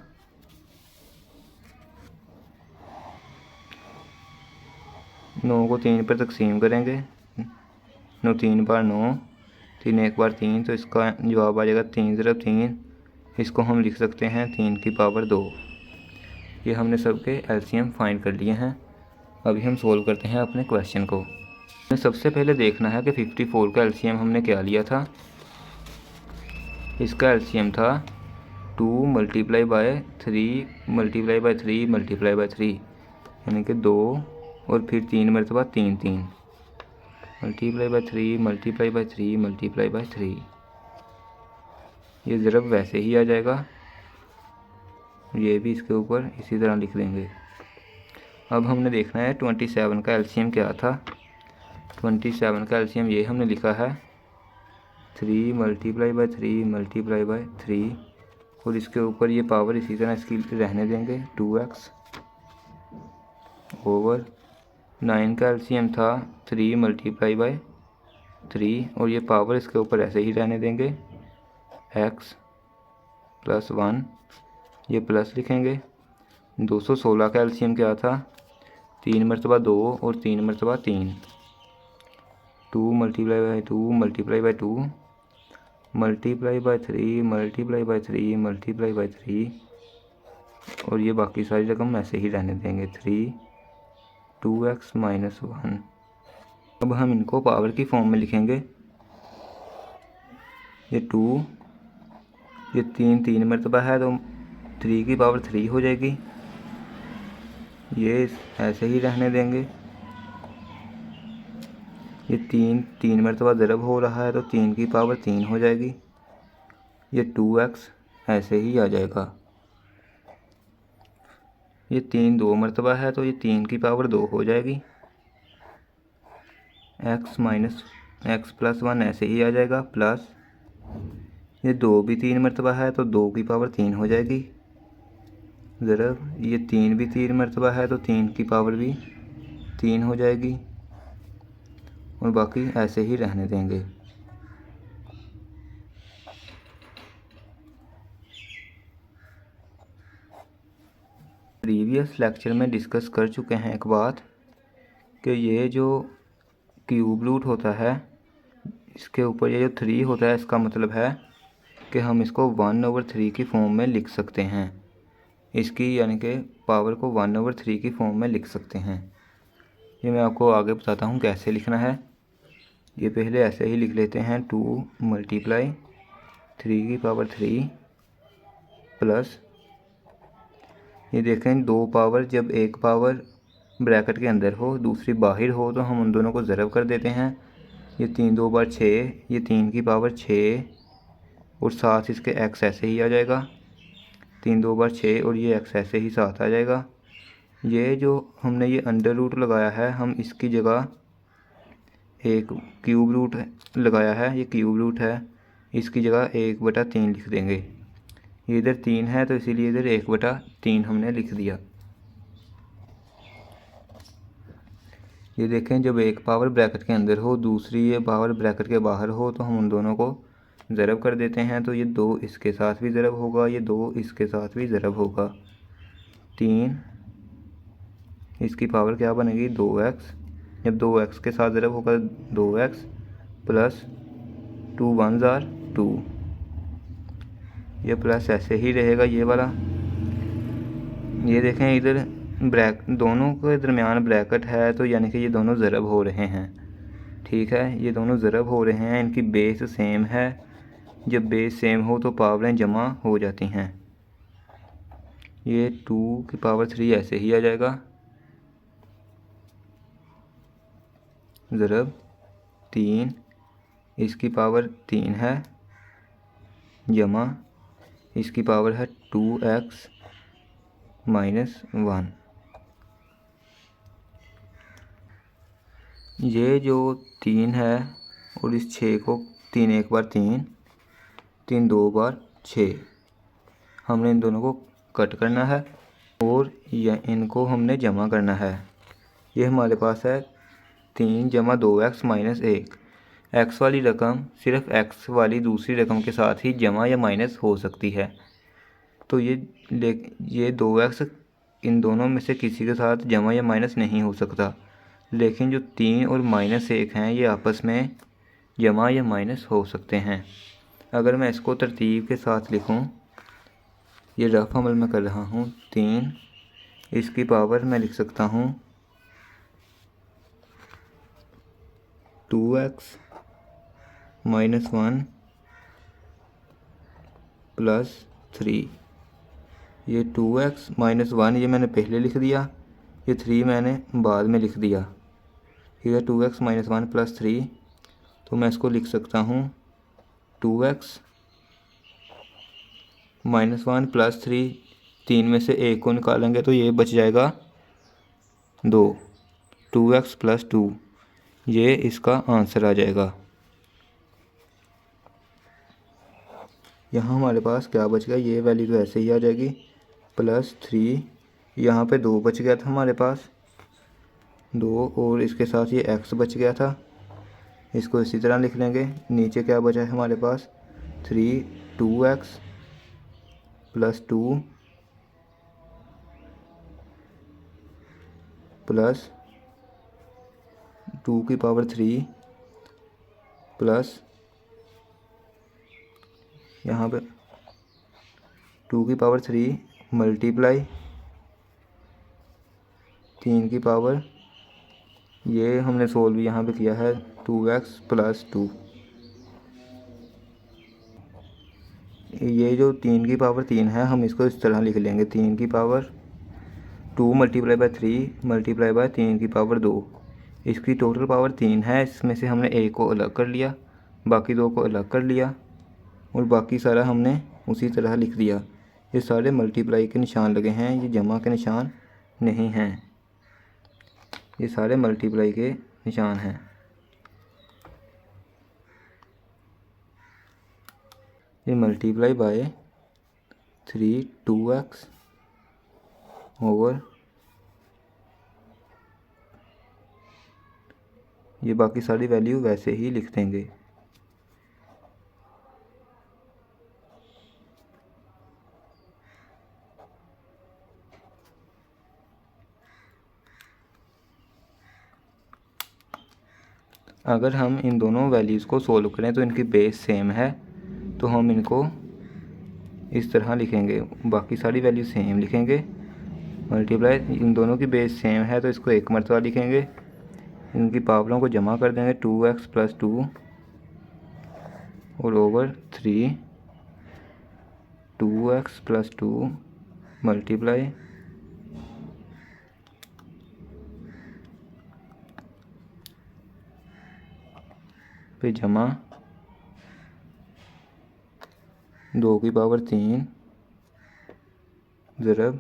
9 को 3 पर तकसीम करेंगे, 9 3 बार 9, 3 1 बार 3, तो इसका जवाब आ जाएगा 3 ज़रब 3, इसको हम लिख सकते हैं 3 की पावर 2। ये हमने सबके एलसीएम फाइंड कर लिए हैं। अभी हम सोल्व करते हैं अपने क्वेश्चन को। सबसे पहले देखना है कि 54 का एलसीएम हमने क्या लिया था। इसका एलसीएम था 2 multiply by 3 multiply by 3 multiply by 3, यानी कि 2 और फिर 3 मरतबा 3 3 multiply by 3 multiply by 3 multiply by 3, ये ज़रब वैसे ही आ जाएगा, ये भी इसके ऊपर इसी तरह लिख देंगे। अब हमने देखना है 27 का एलसीएम क्या था। 27 का एलसीएम ये हमने लिखा है 3 मल्टीप्लाई बाय 3 मल्टीप्लाई बाय 3, और इसके ऊपर ये पावर इसी तरह इसकी रहने देंगे 2x ओवर 9 का एलसीएम था 3 मल्टीप्लाई बाय 3, और ये पावर इसके ऊपर ऐसे ही रहने देंगे x प्लस 1, ये प्लस लिखेंगे। 216 का एलसीएम क्या था, 3 मरतबा 2 और 3 मरतबा 3, 2 multiply by 2 multiply by 2 multiply by 3 multiply by 3 multiply by 3, और ये बाकी सारी रकम ऐसे ही रहने देंगे 3 2x माइनस 1। अब हम इनको पावर की फॉर्म में लिखेंगे, ये 2, ये 3 मरतबा है तो 3 की पावर 3 हो जाएगी, ये ऐसे ही रहने देंगे। ये 3 मरतबा ज़रब हो रहा है तो 3 की पावर 3 हो जाएगी, ये 2x ऐसे ही आ जाएगा। ये 3 2 मरतबा है तो ये 3 की पावर 2 हो जाएगी, x माइनस x प्लस 1 ऐसे ही आ जाएगा, प्लस ये 2 भी 3 मरतबा है तो 2 की पावर 3 हो जाएगी, ज़रब ये 3 भी 3 मरतबा है तो 3 की पावर भी 3 हो जाएगी, और बाकी ऐसे ही रहने देंगे। प्रीवियस लेक्चर में डिस्कस कर चुके हैं एक बात कि ये जो क्यूब रूट होता है इसके ऊपर ये जो 3 होता है, इसका मतलब है कि हम इसको 1/3 की फॉर्म में लिख सकते हैं। इसकी यानी कि पावर को 1/3 की फॉर्म में लिख सकते हैं। ये मैं आपको आगे बताता हूँ कैसे लिखना है। ये पहले ऐसे ही लिख लेते हैं, 2 × 3 की पावर 3 प्लस, ये देखें 2 पावर, जब एक पावर ब्रैकेट के अंदर हो दूसरी बाहर हो तो हम उन दोनों को ज़रब कर देते हैं। ये 3 2 बार 6, ये 3 की पावर 6 और साथ इसके x ऐसे ही आ जाएगा, 3 2 बार 6 और ये x ऐसे ही साथ आ जाएगा। ये जो हमने ये अंडर रूट लगाया है, हम इसकी जगह एक क्यूब रूट लगाया है, ये क्यूब रूट है, इसकी जगह 1/3 लिख देंगे। ये इधर 3 है तो इसीलिए इधर 1/3 हमने लिख दिया। ये देखें जब एक पावर ब्रैकेट के अंदर हो दूसरी ये पावर ब्रैकेट के बाहर हो तो हम उन दोनों को ज़रब कर देते हैं। तो ये 2 इसके साथ भी ज़रब होगा, ये 2 इसके साथ भी ज़रब होगा, 3 इसकी पावर क्या बनेगी 2x, जब 2x के साथ ज़रब होगा 2x प्लस 2 1 ज़ार 2, ये प्लस ऐसे ही रहेगा ये वाला। ये देखें इधर दोनों के दरमियान ब्रैकेट है तो यानी कि ये दोनों ज़रब हो रहे हैं, ठीक है, ये दोनों ज़रब हो रहे हैं, इनकी बेस सेम है। जब बेस सेम हो तो पावरें जमा हो जाती हैं। ये 2 की पावर 3 ऐसे ही आ जाएगा, ज़रब 3 इसकी पावर 3 है, जमा इसकी पावर है 2x - 1। ये जो 3 है और इस 6 को 3 1 बार 3 3 2 बार 6, हमने इन दोनों को कट करना है और इनको हमने जमा करना है। ये हमारे पास है 3 + 2x - 1। x वाली रकम सिर्फ x वाली दूसरी रकम के साथ ही जमा या माइनस हो सकती है। तो ये 2x इन दोनों में से किसी के साथ जमा या माइनस नहीं हो सकता, लेकिन जो 3 और -1 हैं ये आपस में जमा या माइनस हो सकते हैं। अगर मैं इसको तरतीब के साथ लिखूं, ये रफ अमल में कर रहा हूं, 3 इसकी पावर मैं लिख सकता हूं 2x - 1 + 3। ये 2x - 1 ये मैंने पहले लिख दिया, ये 3 मैंने बाद में लिख दिया। ठीक है, 2x - 1 + 3, तो मैं इसको लिख सकता हूँ 2x - 1 + 3, 3 में से 1 को निकालेंगे तो ये बच जाएगा 2, 2x + 2, ये इसका आंसर आ जाएगा। यहाँ हमारे पास क्या बच गया, ये वैल्यू तो ऐसे ही आ जाएगी, +3, यहाँ पे 2 बच गया था हमारे पास 2, और इसके साथ ये x बच गया था, इसको इसी तरह लिख लेंगे। नीचे क्या बचा है हमारे पास 3 2x + 2 प्लस 2 की पावर 3 प्लस यहाँ पे 2 की पावर 3 मल्टीप्लाई 3 की पावर, ये हमने सोल्व यहाँ पे किया है 2x + 2। ये जो 3 की पावर 3 है हम इसको इस तरह लिख लेंगे, 3 की पावर 2 × 3 × 3 की पावर 2। इसकी टोटल पावर 3 है, इसमें से हमने एक को अलग कर लिया, बाकी 2 को अलग कर लिया और बाकी सारा हमने उसी तरह लिख दिया। ये सारे मल्टीप्लाई के निशान लगे हैं, ये जमा के निशान नहीं हैं, ये सारे मल्टीप्लाई के निशान हैं। ये मल्टीप्लाई बाय 3 2x ओवर ये बाकी सारी वैल्यू वैसे ही लिख देंगे। अगर हम इन दोनों वैल्यूज़ को सोल्व करें तो इनकी बेस सेम है, तो हम इनको इस तरह लिखेंगे, बाकी सारी वैल्यू सेम लिखेंगे। मल्टीप्लाई इन दोनों की बेस सेम है तो इसको एक मरतबा लिखेंगे। इनकी पावरों को जमा कर देंगे 2x + 2 और ओवर 3 2x + 2 मल्टीप्लाई फिर जमा 2 की पावर 3 ज़रब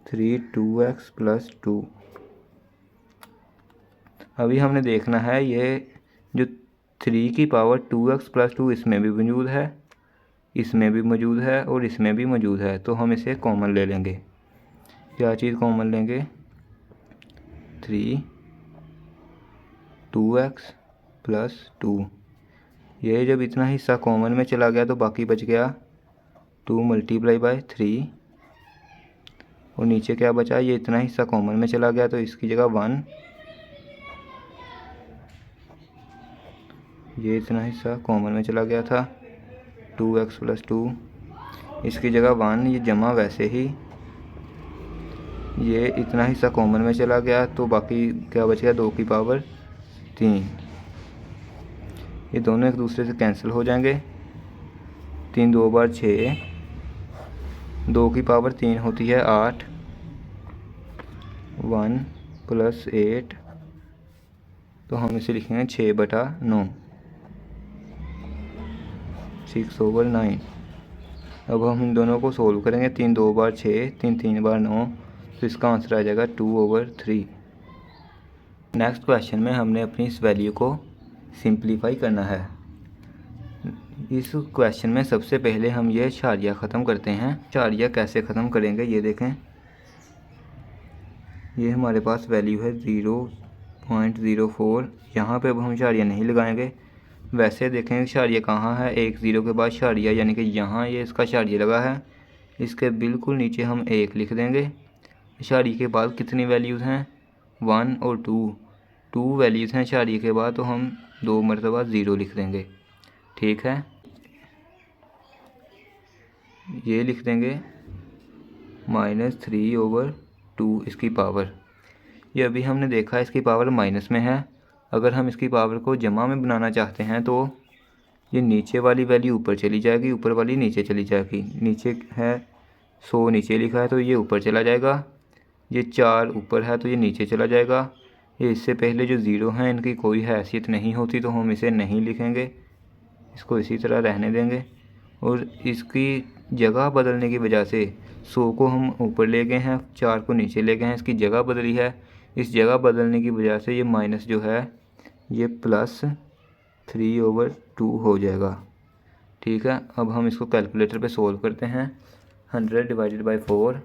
3 2x + 2। अभी हमने देखना है ये जो 3 की पावर 2x + 2 इसमें भी मौजूद है, इसमें भी मौजूद है और इसमें भी मौजूद है, तो हम इसे कॉमन ले लेंगे। क्या चीज़ कॉमन लेंगे? 3 2x + 2। ये जब इतना हिस्सा कॉमन में चला गया तो बाकी बच गया 2 मल्टीप्लाई बाय 3 और नीचे क्या बचा? ये इतना हिस्सा कॉमन में चला गया तो इसकी जगह 1, ये इतना हिस्सा कॉमन में चला गया था 2x + 2, इसकी जगह 1, ये जमा वैसे ही, ये इतना हिस्सा कॉमन में चला गया तो बाकी क्या बच गया? 2 की पावर 3। ये दोनों एक दूसरे से कैंसिल हो जाएंगे। 3 2 बार 6, 2 की पावर 3 होती है 8, 1 + 8, तो हम इसे लिखेंगे 6/9, 6/9। अब हम इन दोनों को सोल्व करेंगे। 3 2 बार 6, 3 3 बार 9, तो इसका आंसर आ जाएगा 2/3। नेक्स्ट क्वेश्चन में हमने अपनी इस वैल्यू को सिंप्लीफाई करना है। इस क्वेश्चन में सबसे पहले हम ये इशारिया ख़त्म करते हैं। इशारिया कैसे ख़त्म करेंगे ये देखें। ये हमारे पास वैल्यू है 0.04। यहाँ पे अब हम इशारिया नहीं लगाएंगे। वैसे देखें इशारिया कहाँ है, 1 0 के बाद इशारिया, यानी कि यहाँ ये इसका इशारिया लगा है, इसके बिल्कुल नीचे हम 1 लिख देंगे। इशारिये के बाद कितनी वैल्यूज़ हैं? 1 और 2 वैल्यूज़ हैं इशारिये के बाद, तो हम 2 मरतबा 0 लिख देंगे। ठीक है, ये लिख देंगे -3/2 इसकी पावर। ये अभी हमने देखा इसकी पावर माइनस में है। अगर हम इसकी पावर को जमा में बनाना चाहते हैं तो ये नीचे वाली वैल्यू ऊपर चली जाएगी, ऊपर वाली नीचे चली जाएगी। नीचे है 100 नीचे लिखा है तो ये ऊपर चला जाएगा, ये 4 ऊपर है तो ये नीचे चला जाएगा। ये इससे पहले जो 0 हैं इनकी कोई हैसियत नहीं होती तो हम इसे नहीं लिखेंगे, इसको इसी तरह रहने देंगे। और इसकी जगह बदलने की वजह से 100 को हम ऊपर ले गए हैं, 4 को नीचे ले गए हैं, इसकी जगह बदली है। इस जगह बदलने की वजह से ये माइनस जो है ये +3/2 हो जाएगा। ठीक है, अब हम इसको कैलकुलेटर पे सोल्व करते हैं। 100 / 4,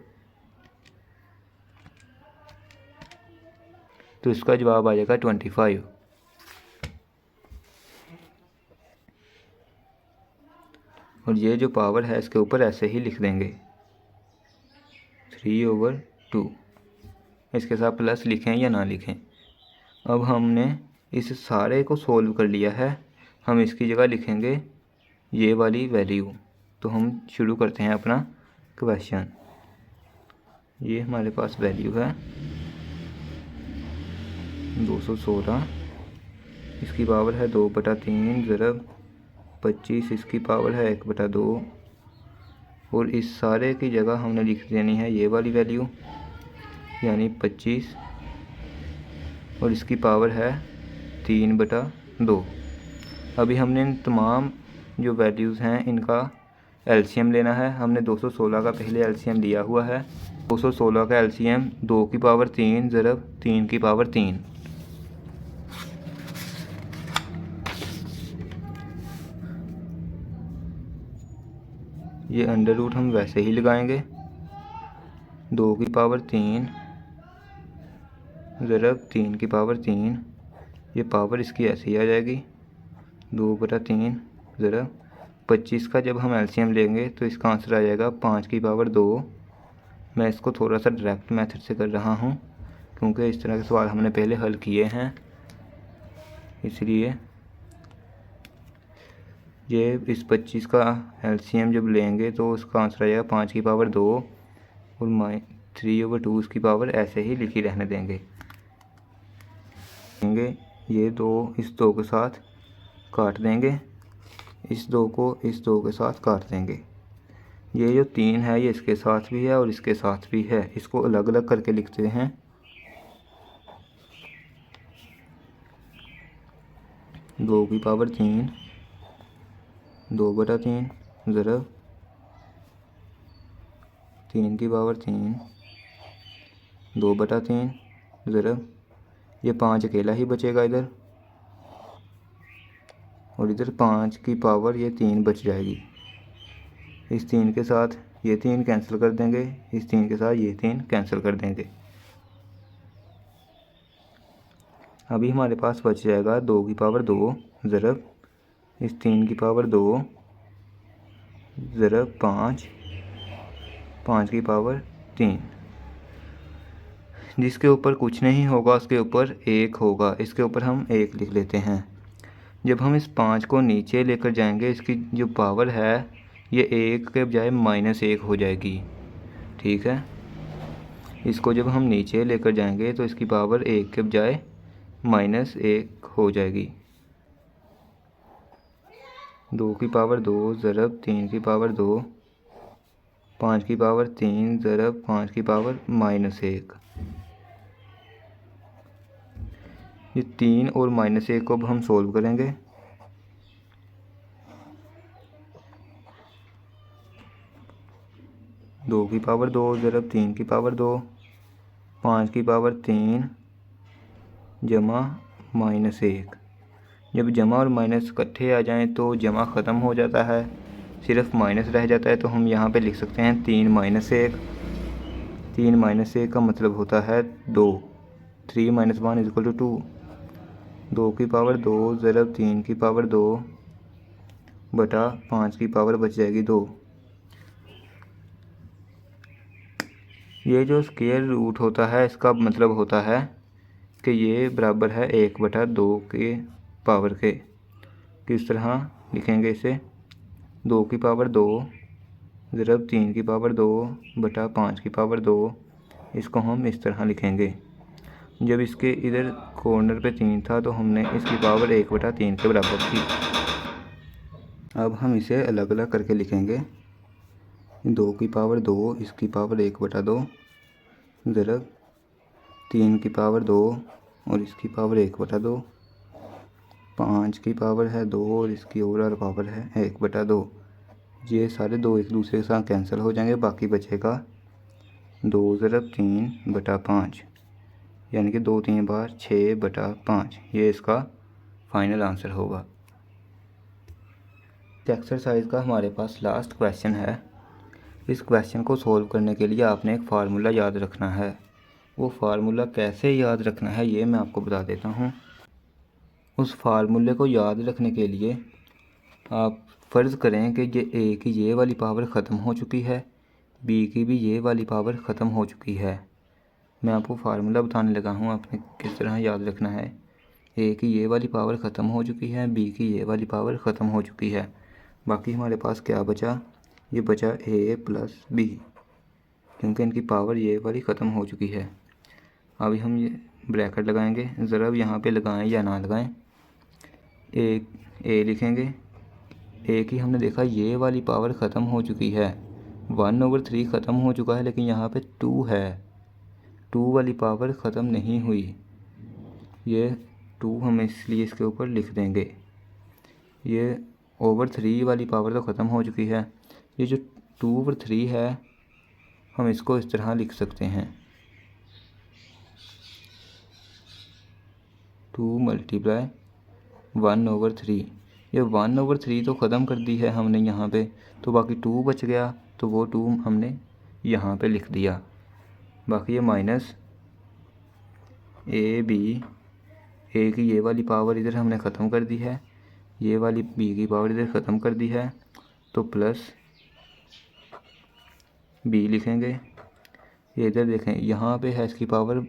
तो इसका जवाब आ जाएगा 25। और ये जो पावर है इसके ऊपर ऐसे ही लिख देंगे 3/2। इसके साथ प्लस लिखें या ना लिखें। अब हमने इस सारे को सोल्व कर लिया है, हम इसकी जगह लिखेंगे ये वाली वैल्यू। तो हम शुरू करते हैं अपना क्वेश्चन। ये हमारे पास वैल्यू है 216, इसकी पावर है 2/3 ज़रब 25, इसकी पावर है 1/2। और इस सारे की जगह हमने लिख देनी है ये वाली वैल्यू यानी 25, और इसकी पावर है 3/2। अभी हमने इन तमाम जो वैल्यूज़ हैं इनका एलसीएम लेना है। हमने 216 का पहले एलसीएम लिया हुआ है। 216 का एलसीएम 2 की पावर 3 ज़रब 3 की पावर 3। ये अंडर रूट हम वैसे ही लगाएंगे। 2 की पावर 3 ज़रब 3 की पावर 3, ये पावर इसकी ऐसे ही आ जाएगी 2/3 ज़रब 25 का जब हम एलसीएम लेंगे तो इसका आंसर आ जाएगा 5 की पावर 2। मैं इसको थोड़ा सा डायरेक्ट मेथड से कर रहा हूँ क्योंकि इस तरह के सवाल हमने पहले हल किए हैं, इसलिए ये इस 25 का एलसीएम जब लेंगे तो उसका आंसर आ जाएगा 5 की पावर 2 और 3/2 उसकी पावर ऐसे ही लिखी रहने देंगे। ये 2 इस 2 के साथ काट देंगे, इस 2 को इस 2 के साथ काट देंगे। ये जो 3 है ये इसके साथ भी है और इसके साथ भी है, इसको अलग अलग करके लिखते हैं। 2 की पावर 3 2/3 ज़रब 3 की पावर 3 2/3 ज़रब ये 5 अकेला ही बचेगा इधर, और इधर 5 की पावर ये 3 बच जाएगी। इस 3 के साथ ये 3 कैंसिल कर देंगे, इस 3 के साथ ये 3 कैंसिल कर देंगे। अभी हमारे पास बच जाएगा 2 की पावर 2 ज़रब इस 3 की पावर 2 ज़रब 5 की पावर 3, जिसके ऊपर कुछ नहीं होगा उसके ऊपर 1 होगा, इसके ऊपर हम 1 लिख लेते हैं। जब हम इस 5 को नीचे लेकर जाएंगे इसकी जो पावर है ये 1 के बजाय -1 हो जाएगी, ठीक है। इसको जब हम नीचे लेकर जाएंगे तो इसकी पावर 1 के बजाय -1 हो जाएगी। 2 की पावर 2 ज़रब 3 की पावर 2 5 की पावर 3 ज़रब 5 की पावर -1। ये 3 और -1 को अब हम सोल्व करेंगे। दो की पावर 2 ज़रब 3 की पावर 2 5 की पावर 3 जमा -1। जब जमा और माइनस इकट्ठे आ जाएं तो जमा ख़त्म हो जाता है, सिर्फ माइनस रह जाता है। तो हम यहाँ पे लिख सकते हैं 3 - 1। 3 - 1 का मतलब होता है 2। 3 - 1 = 2। 2 की पावर 2 ज़रब 3 की पावर 2 बटा 5 की पावर बच जाएगी 2। ये जो स्क्वायर रूट होता है इसका मतलब होता है कि ये बराबर है 1/2 के पावर के। किस तरह लिखेंगे इसे? 2 की पावर 2 ज़रब 3 की पावर 2 बटा 5 की पावर 2, इसको हम इस तरह लिखेंगे। जब इसके इधर कॉर्नर पे 3 था तो हमने इसकी पावर 1/3 के बराबर थी। अब हम इसे अलग अलग करके लिखेंगे। 2 की पावर 2 इसकी पावर 1/2 ज़रब 3 की पावर 2 और इसकी पावर 1/2, 5 की पावर है 2 और इसकी ओवरऑल पावर है 1/2। ये सारे 2 एक दूसरे के साथ कैंसिल हो जाएंगे, बाकी बचेगा 2 ज़रब 3 बटा 5, यानी कि 2 3 बार 6/5। ये इसका फाइनल आंसर होगा। इस एक्सरसाइज का हमारे पास लास्ट क्वेश्चन है। इस क्वेश्चन को सॉल्व करने के लिए आपने एक फार्मूला याद रखना है। वो फार्मूला कैसे याद रखना है ये मैं आपको बता देता हूँ। उस फार्मूले को याद रखने के लिए आप फ़र्ज़ करें कि ये ए की ये वाली पावर ख़त्म हो चुकी है, बी की भी ये वाली पावर ख़त्म हो चुकी है। मैं आपको फार्मूला बताने लगा हूँ, आपने किस तरह याद रखना है। ए की ये वाली पावर ख़त्म हो चुकी है, बी की ये वाली पावर ख़त्म हो चुकी है। बाकी हमारे पास क्या बचा? ये बचा ए प्लस बी, क्योंकि इनकी पावर ये वाली ख़त्म हो चुकी है। अभी हम ये ब्रैकेट लगाएंगे, ज़रा यहाँ पे लगाएं या ना लगाएं। ए लिखेंगे। ए की हमने देखा ये वाली पावर ख़त्म हो चुकी है, 1/3 ख़त्म हो चुका है, लेकिन यहाँ पे 2 है, 2 वाली पावर ख़त्म नहीं हुई। ये 2 हम इसलिए इसके ऊपर लिख देंगे। ये over 3 वाली पावर तो ख़त्म हो चुकी है। ये जो 2/3 है हम इसको इस तरह लिख सकते हैं, 2 × 1/3। ये 1/3 तो ख़त्म कर दी है हमने यहाँ पे, तो बाकी 2 बच गया, तो वो 2 हमने यहाँ पे लिख दिया। बाकी ये माइनस ए बी, ए की ये वाली पावर इधर हमने ख़त्म कर दी है, ये वाली बी की पावर इधर ख़त्म कर दी है, तो प्लस बी लिखेंगे। ये इधर देखें, यहाँ पे है इसकी पावर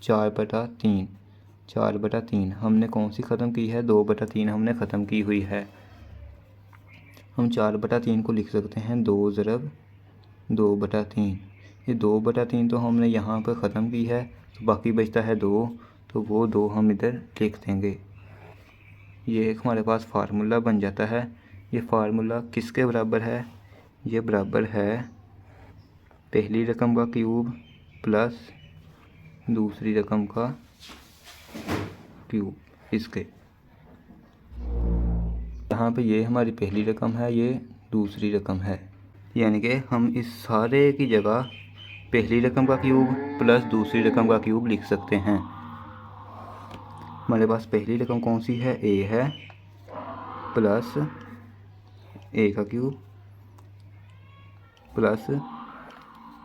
4/3, 4/3 हमने कौन सी ख़त्म की है, 2/3 हमने ख़त्म की हुई है। हम 4/3 को लिख सकते हैं 2 ज़रब 2/3। ये 2/3 तो हमने यहाँ पर ख़त्म की है, तो बाकी बचता है 2, तो वो 2 हम इधर लिख देंगे। ये एक हमारे पास फार्मूला बन जाता है। ये फार्मूला किसके बराबर है, ये बराबर है पहली रकम का क्यूब प्लस दूसरी रकम का क्यूब इसके। यहाँ पे ये हमारी पहली रकम है, ये दूसरी रकम है, यानी कि हम इस सारे की जगह पहली रकम का क्यूब प्लस दूसरी रकम का क्यूब लिख सकते हैं। हमारे पास पहली रकम कौन सी है, ए है, प्लस ए का क्यूब प्लस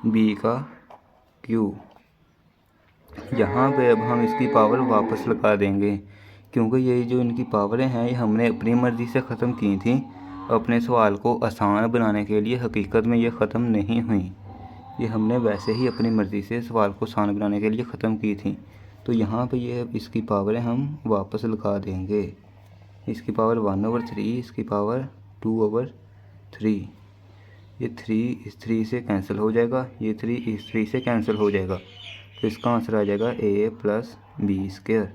बी का क्यूब। यहाँ पे अब हम इसकी पावर वापस लगा देंगे, क्योंकि ये जो इनकी पावरें हैं ये हमने अपनी मर्ज़ी से ख़त्म की थी अपने सवाल को आसान बनाने के लिए। हकीकत में ये ख़त्म नहीं हुई, ये हमने वैसे ही अपनी मर्ज़ी से सवाल को आसान बनाने के लिए ख़त्म की थी। तो यहाँ पे ये इसकी पावरें हम वापस लगा देंगे। इसकी पावर 1/3, इसकी पावर 2/3। ये 3 इस 3 से कैंसिल हो जाएगा, ये 3 इस 3 से कैंसिल हो जाएगा, तो इसका आंसर आ जाएगा a + b²।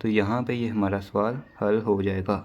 तो यहाँ पे ये हमारा सवाल हल हो जाएगा।